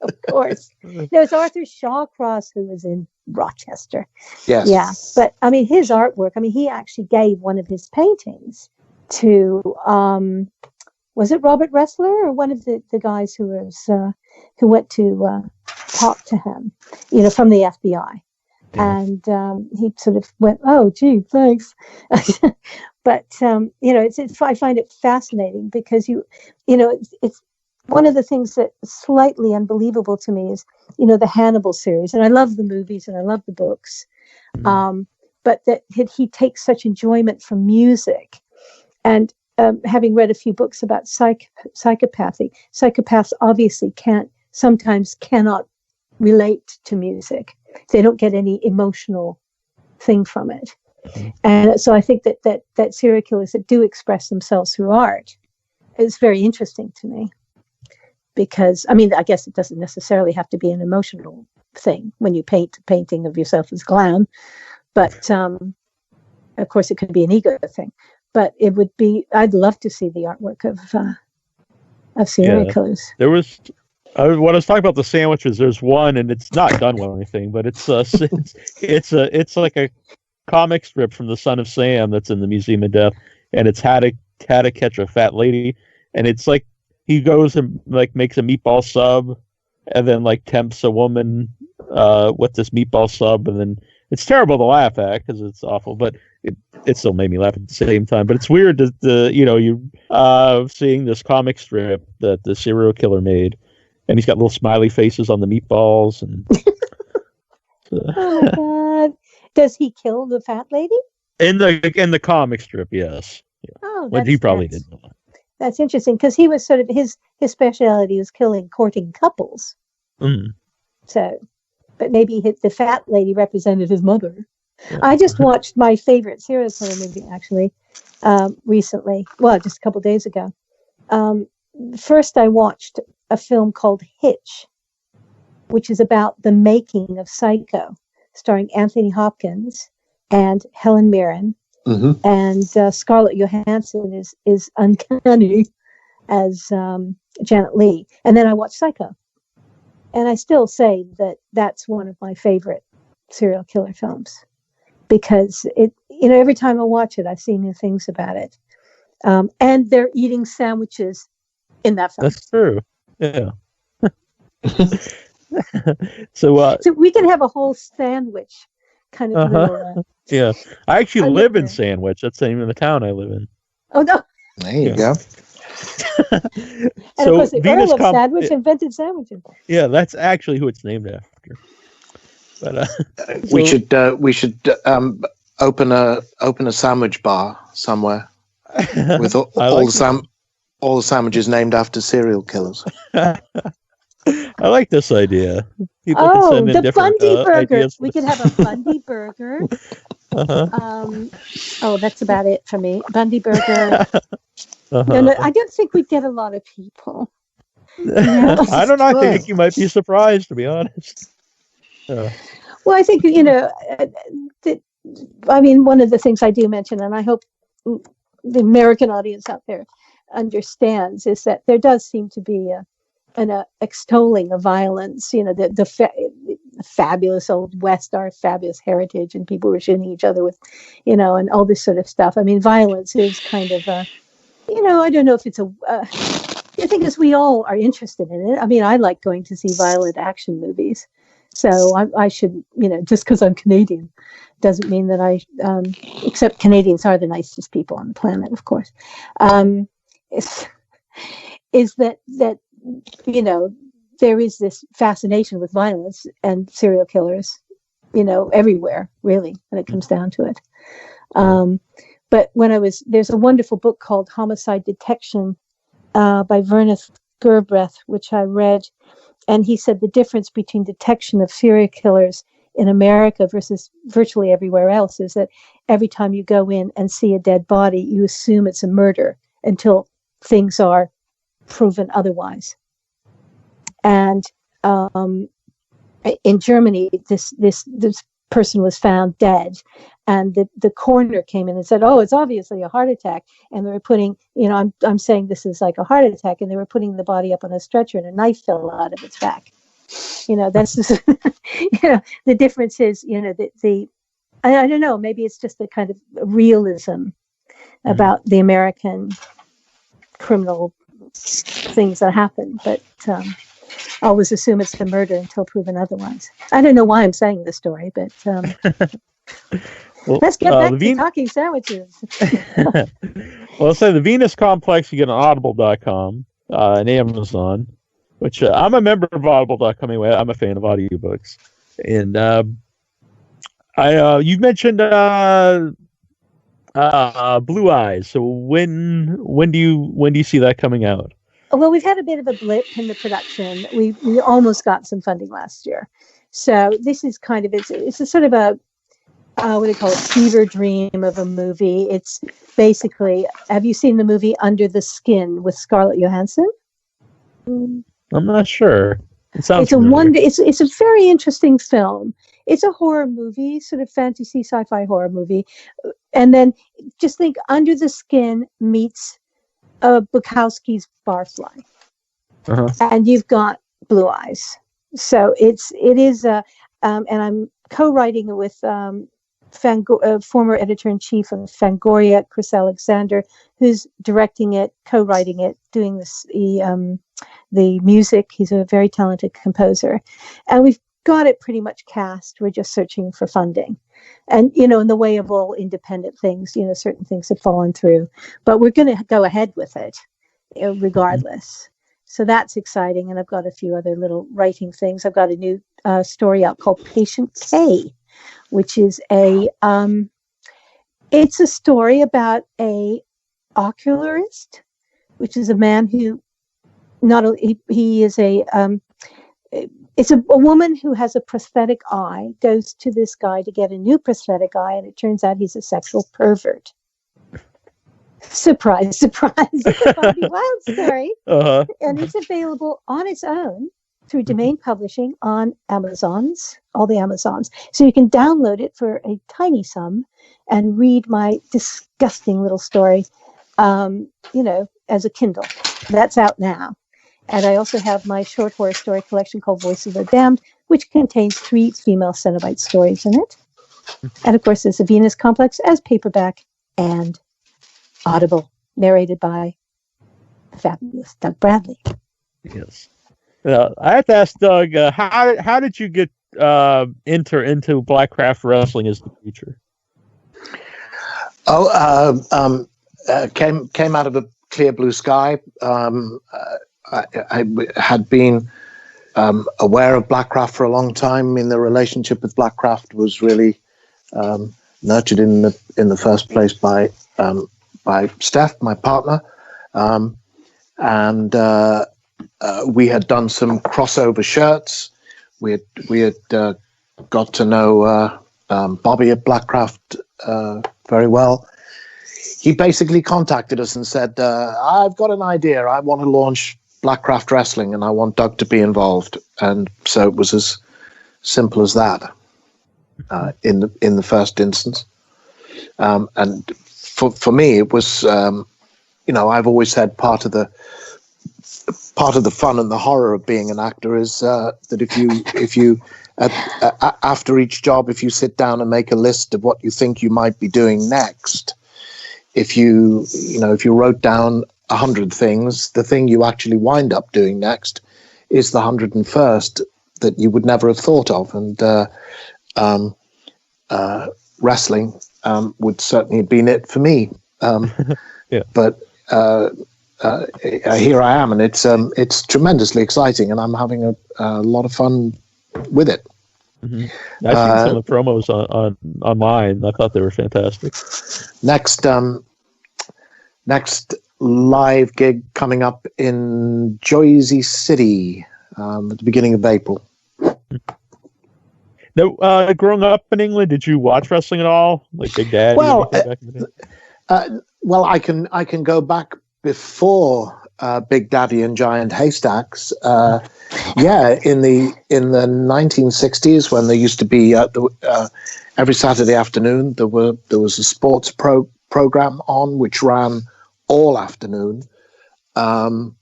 Of course. No, it's Arthur Shawcross who was in Rochester. Yes. Yeah, but I mean, his artwork. I mean, he actually gave one of his paintings to. Was it Robert Ressler or one of the guys who went to talk to him, from the FBI? Yeah. And he sort of went, "Oh, gee, thanks." But I find it fascinating because it's one of the things that's slightly unbelievable to me is the Hannibal series, and I love the movies and I love the books, but that he takes such enjoyment from music, and having read a few books about psychopathy, psychopaths obviously sometimes cannot relate to music. They don't get any emotional thing from it. And so I think that serial killers that do express themselves through art is very interesting to me. Because, I mean, I guess it doesn't necessarily have to be an emotional thing when you paint a painting of yourself as a clown. But, of course, it could be an ego thing. But it would be, I'd love to see the artwork of serial killers. There was, when I was talking about the sandwiches, there's one, and it's not done well or anything, but it's like a comic strip from The Son of Sam that's in the Museum of Death, and it's how to catch a fat lady, and it's like he goes and like makes a meatball sub, and then like tempts a woman with this meatball sub, and then it's terrible to laugh at because it's awful, but it still made me laugh at the same time. But it's weird that you seeing this comic strip that the serial killer made, and he's got little smiley faces on the meatballs, and oh my God. Does he kill the fat lady? In the comic strip, yes. Yeah. Oh, but he probably didn't know that. That's interesting because he was sort of his specialty was courting couples. Mm. So, but maybe the fat lady represented his mother. Yeah. I just watched my favorite serial killer movie actually recently. Well, just a couple days ago. First, I watched a film called Hitch, which is about the making of Psycho, starring Anthony Hopkins and Helen Mirren. Mm-hmm. And Scarlett Johansson is uncanny as Janet Leigh. And then I watched Psycho. And I still say that that's one of my favorite serial killer films because every time I watch it, I see new things about it. And they're eating sandwiches in that film. That's true. Yeah. So we can have a whole sandwich kind of little, yeah. I actually live in Sandwich. That's the name of the town I live in. Oh no. There you go. And so of course the Earl of Sandwich invented sandwiches. Yeah, that's actually who it's named after. But we should open a sandwich bar somewhere with all the sandwiches named after serial killers. I like this idea. People can send in the Bundy burger. Ideas. We could have a Bundy burger. That's about it for me. Bundy burger. No, I don't think we'd get a lot of people. I don't know. I think you might be surprised, to be honest. Well, I think one of the things I do mention, and I hope the American audience out there understands, is that there does seem to be an extolling of violence. The fabulous old West, our fabulous heritage, and people were shooting each other with, and all this sort of stuff. I mean, violence is kind of I don't know if it's the thing is we all are interested in it. I mean, I like going to see violent action movies. So I should, just because I'm Canadian doesn't mean that except Canadians are the nicest people on the planet, of course. Is that there is this fascination with violence and serial killers, everywhere, really, when it comes down to it. But there's a wonderful book called Homicide Detection by Verneth Gerbreth, which I read. And he said the difference between detection of serial killers in America versus virtually everywhere else is that every time you go in and see a dead body, you assume it's a murder until things are proven otherwise. And in Germany, this person was found dead, and the coroner came in and said, "Oh, it's obviously a heart attack." And they were putting, I'm saying this is like a heart attack, and they were putting the body up on a stretcher, and a knife fell out of its back. That's just, the difference is, I don't know, maybe it's just the kind of realism about the American criminal things that happen, but always assume it's the murder until proven otherwise. I don't know why I'm saying this story, but well, let's get back to talking sandwiches. Well, say the Venus Complex, you get on audible.com and Amazon, which I'm a member of audible.com anyway. I'm a fan of audiobooks. And you mentioned Blue Eyes. So when do you see that coming out? Well, we've had a bit of a blip in the production. We almost got some funding last year. So this is kind of, it's a sort of a, what do you call it, fever dream of a movie. It's basically, have you seen the movie Under the Skin with Scarlett Johansson? I'm not sure. It sounds it's a very interesting film. It's a horror movie, sort of fantasy sci-fi horror movie. And then just think Under the Skin meets Bukowski's Barfly, and you've got Blue Eyes. So it is and I'm co-writing it with former editor-in-chief of Fangoria, Chris Alexander, who's directing it, co-writing it, doing the music. He's a very talented composer, and we've got it pretty much cast. We're just searching for funding. And, in the way of all independent things, certain things have fallen through, but we're going to go ahead with it regardless. So that's exciting. And I've got a few other little writing things. I've got a new story out called Patient K, which is it's a story about a ocularist, which is a man who he is it's a woman who has a prosthetic eye, goes to this guy to get a new prosthetic eye, and it turns out he's a sexual pervert. Surprise, surprise. It's a Barbie Wilde story. And it's available on its own through Domain Publishing on Amazons, all the Amazons. So you can download it for a tiny sum and read my disgusting little story, as a Kindle. That's out now. And I also have my short horror story collection called Voice of the Damned, which contains 3 female Cenobite stories in it. And of course, there's the Venus Complex as paperback and Audible, narrated by the fabulous Doug Bradley. Yes. I have to ask Doug, how did you get enter into Blackcraft Wrestling as the future? Came out of a clear blue sky. I had been aware of Blackcraft for a long time. The relationship with Blackcraft was really nurtured in the first place by Steph, my partner, and we had done some crossover shirts. We had got to know Bobby at Blackcraft very well. He basically contacted us and said, "I've got an idea. I want to launch Blackcraft Wrestling, and I want Doug to be involved." And so it was as simple as that in the first instance. And for me, it was I've always said part of the fun and the horror of being an actor is that if you after each job, if you sit down and make a list of what you think you might be doing next, if you wrote down 100 things, the thing you actually wind up doing next is the 101st. that you would never have thought of, and wrestling would certainly have been it for me. Yeah. But here I am, and it's tremendously exciting, and I'm having a lot of fun with it. Mm-hmm. I've seen some of the promos on online. I thought they were fantastic. Next live gig coming up in Jersey City at the beginning of April. Now, growing up in England, did you watch wrestling at all, like Big Daddy? Well, back in the day? well, I can go back before Big Daddy and Giant Haystacks. In the 1960s, when there used to be every Saturday afternoon there was a sports program on which ran all afternoon on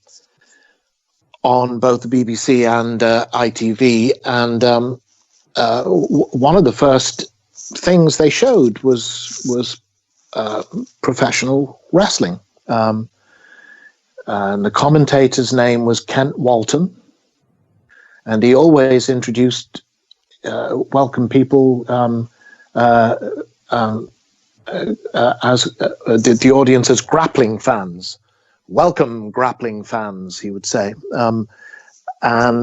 both the BBC and ITV, and one of the first things they showed was professional wrestling. And the commentator's name was Kent Walton, and he always introduced welcome people as the audience as grappling fans. Welcome, grappling fans, he would say. And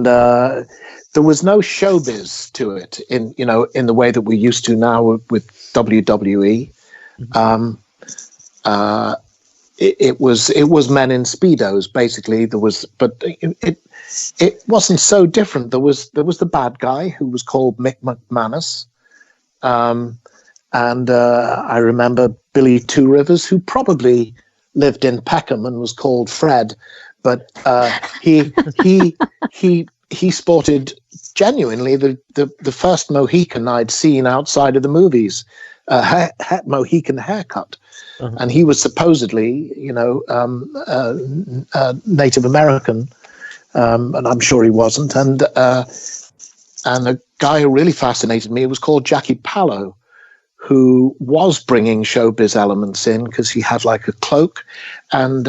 there was no showbiz to it in the way that we're used to now with WWE. It was men in speedos, basically. But it wasn't so different. There was the bad guy who was called Mick McManus, and I remember Billy Two Rivers, who probably lived in Peckham and was called Fred, but he sported genuinely the first Mohican I'd seen outside of the movies, Mohican haircut. Uh-huh. And he was supposedly, Native American, and I'm sure he wasn't. And a guy who really fascinated me was called Jackie Pallow, who was bringing showbiz elements in because he had like a cloak and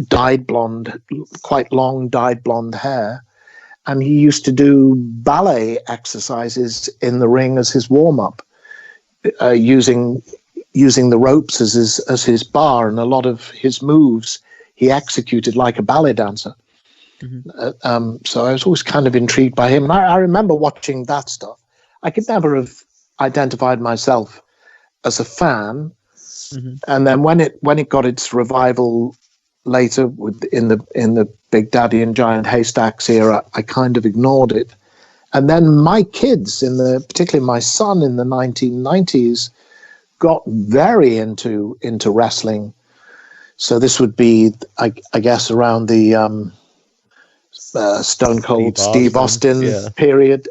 dyed blonde, quite long dyed blonde hair. And he used to do ballet exercises in the ring as his warm-up, using the ropes as his bar, and a lot of his moves he executed like a ballet dancer. Mm-hmm. So I was always kind of intrigued by him. And I remember watching that stuff. I could never have identified myself as a fan. Mm-hmm. And then when it got its revival later in the Big Daddy and Giant Haystacks era, I kind of ignored it. And then my kids, particularly my son in the 1990s, got very into wrestling. So this would be, I guess, around the Stone Cold Steve Austin period.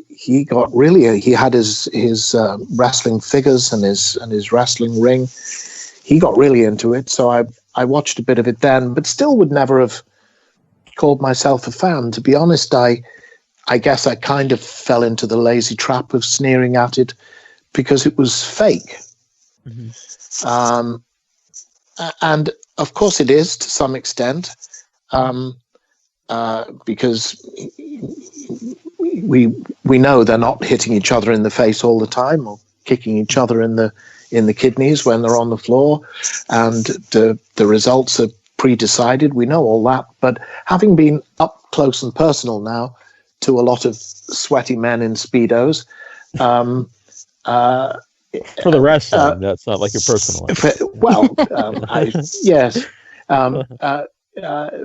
He got really. He had his wrestling figures and his wrestling ring. He got really into it. So I watched a bit of it then, but still would never have called myself a fan. To be honest, I guess I kind of fell into the lazy trap of sneering at it because it was fake. Mm-hmm. And of course it is to some extent, because we know they're not hitting each other in the face all the time or kicking each other in the kidneys when they're on the floor, and the results are pre-decided. We know all that, but having been up close and personal now to a lot of sweaty men in speedos, for the rest of them, that's not like your personal life. Well, yes.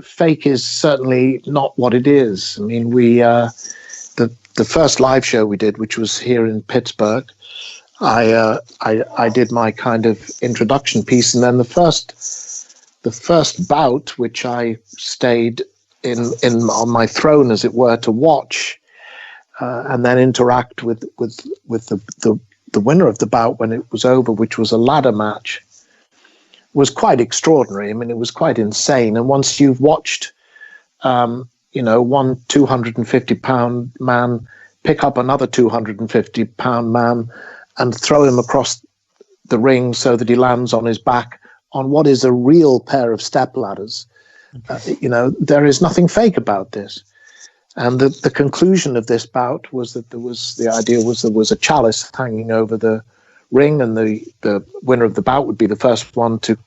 Fake is certainly not what it is. I mean, the first live show we did, which was here in Pittsburgh, I did my kind of introduction piece, and then the first bout, which I stayed in on my throne, as it were, to watch, and then interact with the winner of the bout when it was over, which was a ladder match, was quite extraordinary. I mean, it was quite insane. And once you've watched, one 250-pound man pick up another 250-pound man and throw him across the ring so that he lands on his back on what is a real pair of step ladders, there is nothing fake about this. And the conclusion of this bout was that there was a chalice hanging over the ring, and the winner of the bout would be the first one to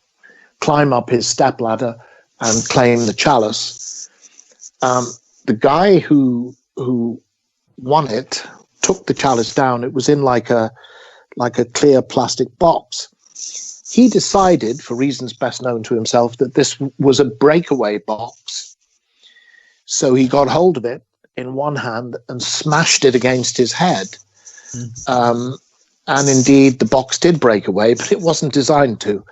climb up his stepladder and claim the chalice. The guy who won it took the chalice down. It was in like a clear plastic box. He decided, for reasons best known to himself, that this was a breakaway box. So he got hold of it in one hand and smashed it against his head. And indeed, the box did break away, but it wasn't designed to.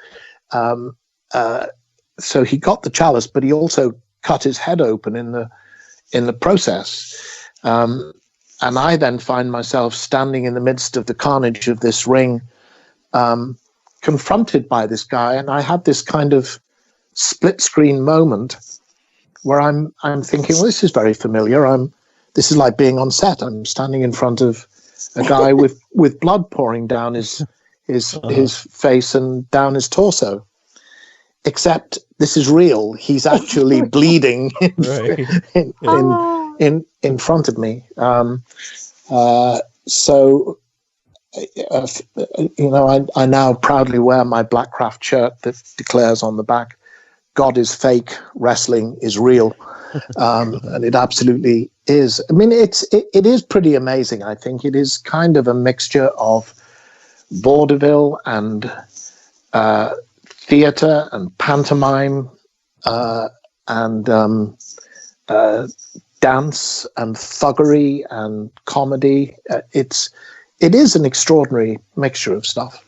So he got the chalice, but he also cut his head open in the process. And I then find myself standing in the midst of the carnage of this ring, confronted by this guy, and I had this kind of split screen moment where I'm thinking, well, this is very familiar. This is like being on set. I'm standing in front of a guy with blood pouring down his face and down his torso. Except this is real. He's actually bleeding in front of me. I now proudly wear my Blackcraft shirt that declares on the back, "God is fake, wrestling is real," and it absolutely is. I mean, it is pretty amazing. I think it is kind of a mixture of vaudeville and theatre and pantomime and dance and thuggery and comedy. It is an extraordinary mixture of stuff.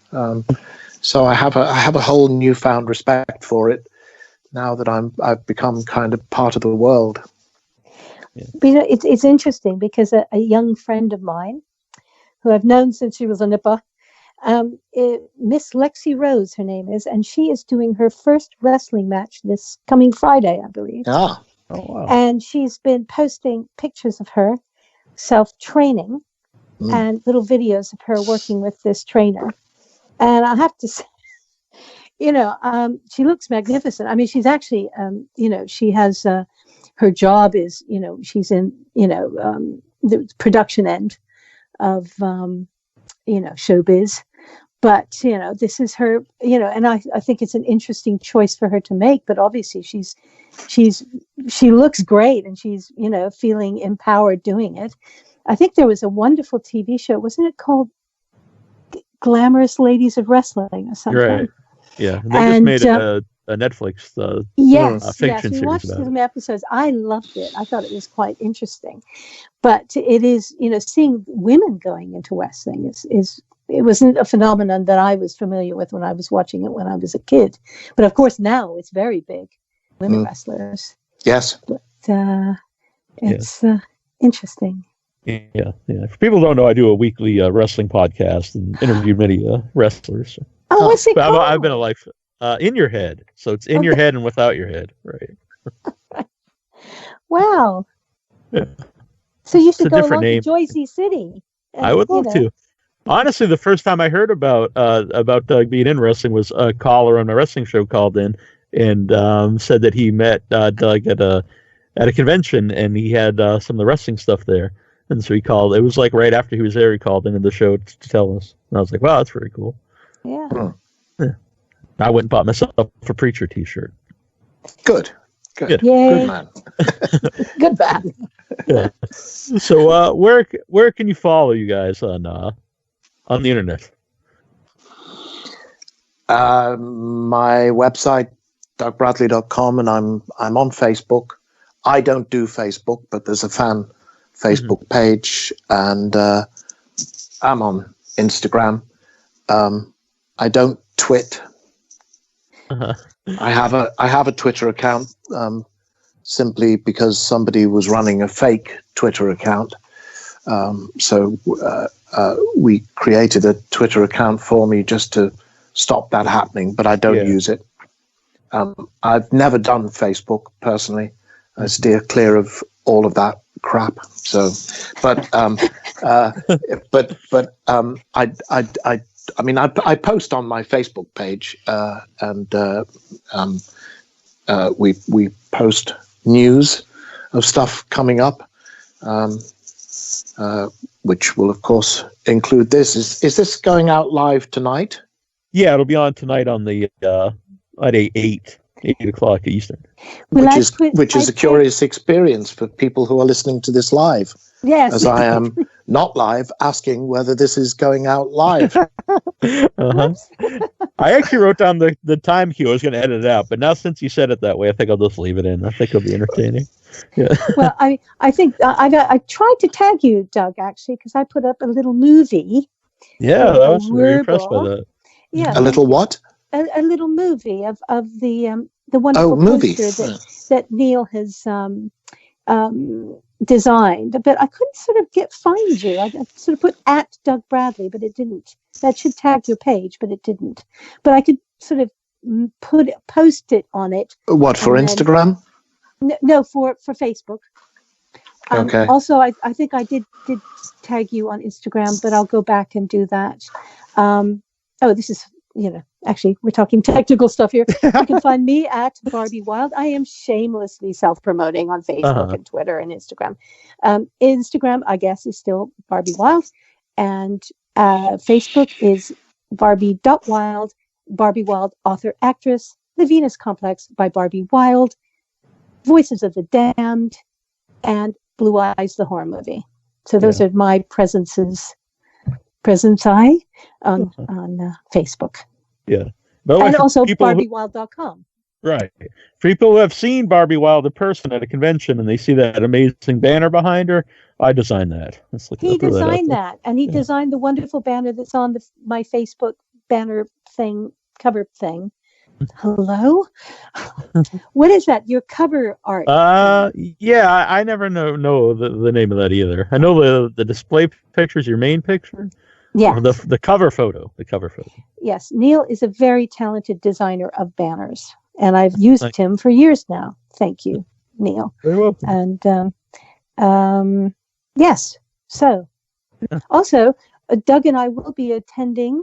So I have a whole newfound respect for it now that I've become kind of part of the world. Yeah. But it's interesting because a young friend of mine, who I've known since she was a nipper, Miss Lexi Rose, her name is, and she is doing her first wrestling match this coming Friday, I believe. Ah. Oh, wow. And she's been posting pictures of her self-training and little videos of her working with this trainer. And I have to say, she looks magnificent. I mean, she's actually, she has, her job is, she's in, the production end of, showbiz. But, this is her, and I think it's an interesting choice for her to make. But obviously she looks great, and she's, feeling empowered doing it. I think there was a wonderful TV show. Wasn't it called Glamorous Ladies of Wrestling or something? Right. Yeah. They just made a Netflix fiction we series watched about some episodes. I loved it. I thought it was quite interesting. But it is, seeing women going into wrestling it wasn't a phenomenon that I was familiar with when I was watching it when I was a kid. But of course now it's very big, women wrestlers. Yes. But it's interesting. Yeah. For people who don't know, I do a weekly wrestling podcast and interview many wrestlers. Oh, what's it called? I've been a life in your head, so it's in your head and without your head, right? Wow. Yeah. So you should go along name. to Jersey City. I would love to. Honestly, the first time I heard about Doug being in wrestling was a caller on a wrestling show called in and said that he met Doug at a convention and he had some of the wrestling stuff there. And so he called. It was like right after he was there, he called into the show to tell us. And I was like, wow, that's very cool. Yeah. I went and bought myself a Preacher t-shirt. Good. Yay. Good man. Good man. Yeah. So where can you follow you guys on the internet? My website, dougbradley.com, and I'm on Facebook. I don't do Facebook, but there's a fan Facebook page, and I'm on Instagram. I don't twit. I have a Twitter account simply because somebody was running a fake Twitter account. So we created a Twitter account for me just to stop that happening, but I don't use it. I've never done Facebook personally. I steer clear of all of that crap. So, I post on my Facebook page, and we post news of stuff coming up. which will, of course, include this. Is this going out live tonight? Yeah, it'll be on tonight on the at 8 o'clock Eastern. Well, which is a curious experience for people who are listening to this live. Yes. As I am not live, asking whether this is going out live. Uh-huh. I actually wrote down the time cue. I was going to edit it out, but now since you said it that way, I think I'll just leave it in. I think it'll be entertaining. Yeah. Well, I think I tried to tag you, Doug, actually, because I put up a little movie. Yeah, I was very impressed by that. Yeah, a little what? A little movie of the wonderful poster that Neil has designed, but I couldn't sort of find you. I sort of put at Doug Bradley, but it didn't. That should tag your page, but it didn't. But I could sort of post it on it. What, for Instagram? No, for Facebook. Okay. Also, I think I did tag you on Instagram, but I'll go back and do that. This is, actually, we're talking technical stuff here. You can find me at Barbie Wilde. I am shamelessly self-promoting on Facebook and Twitter and Instagram. Instagram, I guess, is still Barbie Wilde. And Facebook is Barbie.Wilde, Barbie Wilde, author, actress, The Venus Complex by Barbie Wilde, Voices of the Damned, and Blue Eyes, the horror movie. So those are my presence on Facebook. Yeah. And also BarbieWilde.com. Right. For people who have seen Barbie Wilde in person at a convention and they see that amazing banner behind her, I designed that. He designed that, and he designed the wonderful banner that's on my Facebook banner thing, cover thing. Hello? What is that? Your cover art? Yeah, I never know the name of that either. I know the display picture is your main picture. Yeah. The cover photo. The cover photo. Yes, Neil is a very talented designer of banners, and I've used him for years now. Thank you, Neil. Very welcome. And yes. So, also, Doug and I will be attending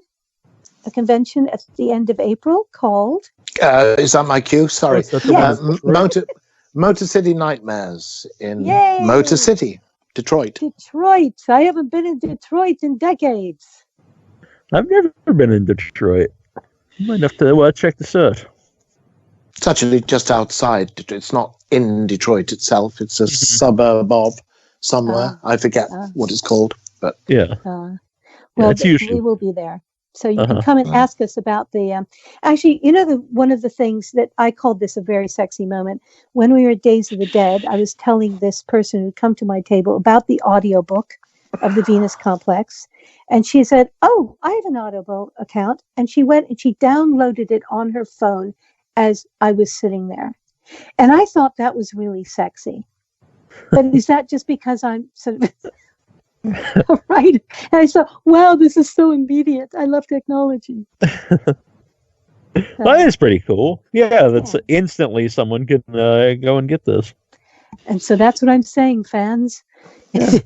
a convention at the end of April called. Is that my cue? Sorry. Yes. Motor City Nightmares in Motor City, Detroit. Detroit. I haven't been in Detroit in decades. I've never been in Detroit. Might have to check this out. It's actually just outside. It's not in Detroit itself. It's a suburb of somewhere. I forget what it's called. But well, we will be there. So you can come and ask us about the. Actually, one of the things that I called this a very sexy moment when we were at Days of the Dead. I was telling this person who'd come to my table about the audiobook of the Venus Complex, and she said, "Oh, I have an Audible account," and she went and she downloaded it on her phone as I was sitting there, and I thought that was really sexy. But is that just because I'm sort of right? And I thought, wow, this is so immediate. I love technology. That is pretty cool. Yeah, that's instantly someone can go and get this. And so that's what I'm saying, fans. Yeah.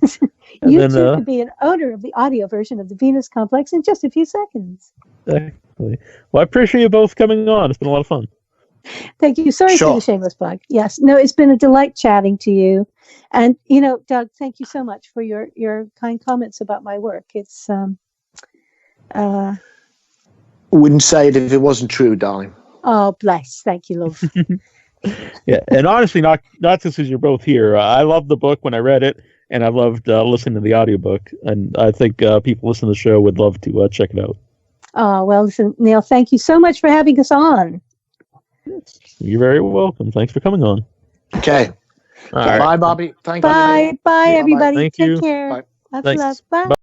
You too could be an owner of the audio version of the Venus Complex in just a few seconds. Exactly. Well, I appreciate you both coming on. It's been a lot of fun. Thank you. Sorry for the shameless plug. Yes. No, it's been a delight chatting to you. And, Doug, thank you so much for your kind comments about my work. It's wouldn't say it if it wasn't true, darling. Oh, bless. Thank you, love. Yeah. And honestly, not just because you're both here. I loved the book when I read it, and I loved listening to the audiobook. And I think people listening to the show would love to check it out. Oh, well, listen, Neil, thank you so much for having us on. You're very welcome. Thanks for coming on. Okay. Bye, Bobby. Thank you. Bye, everybody. Thank Take you. care. Bye. Lots of love. Bye.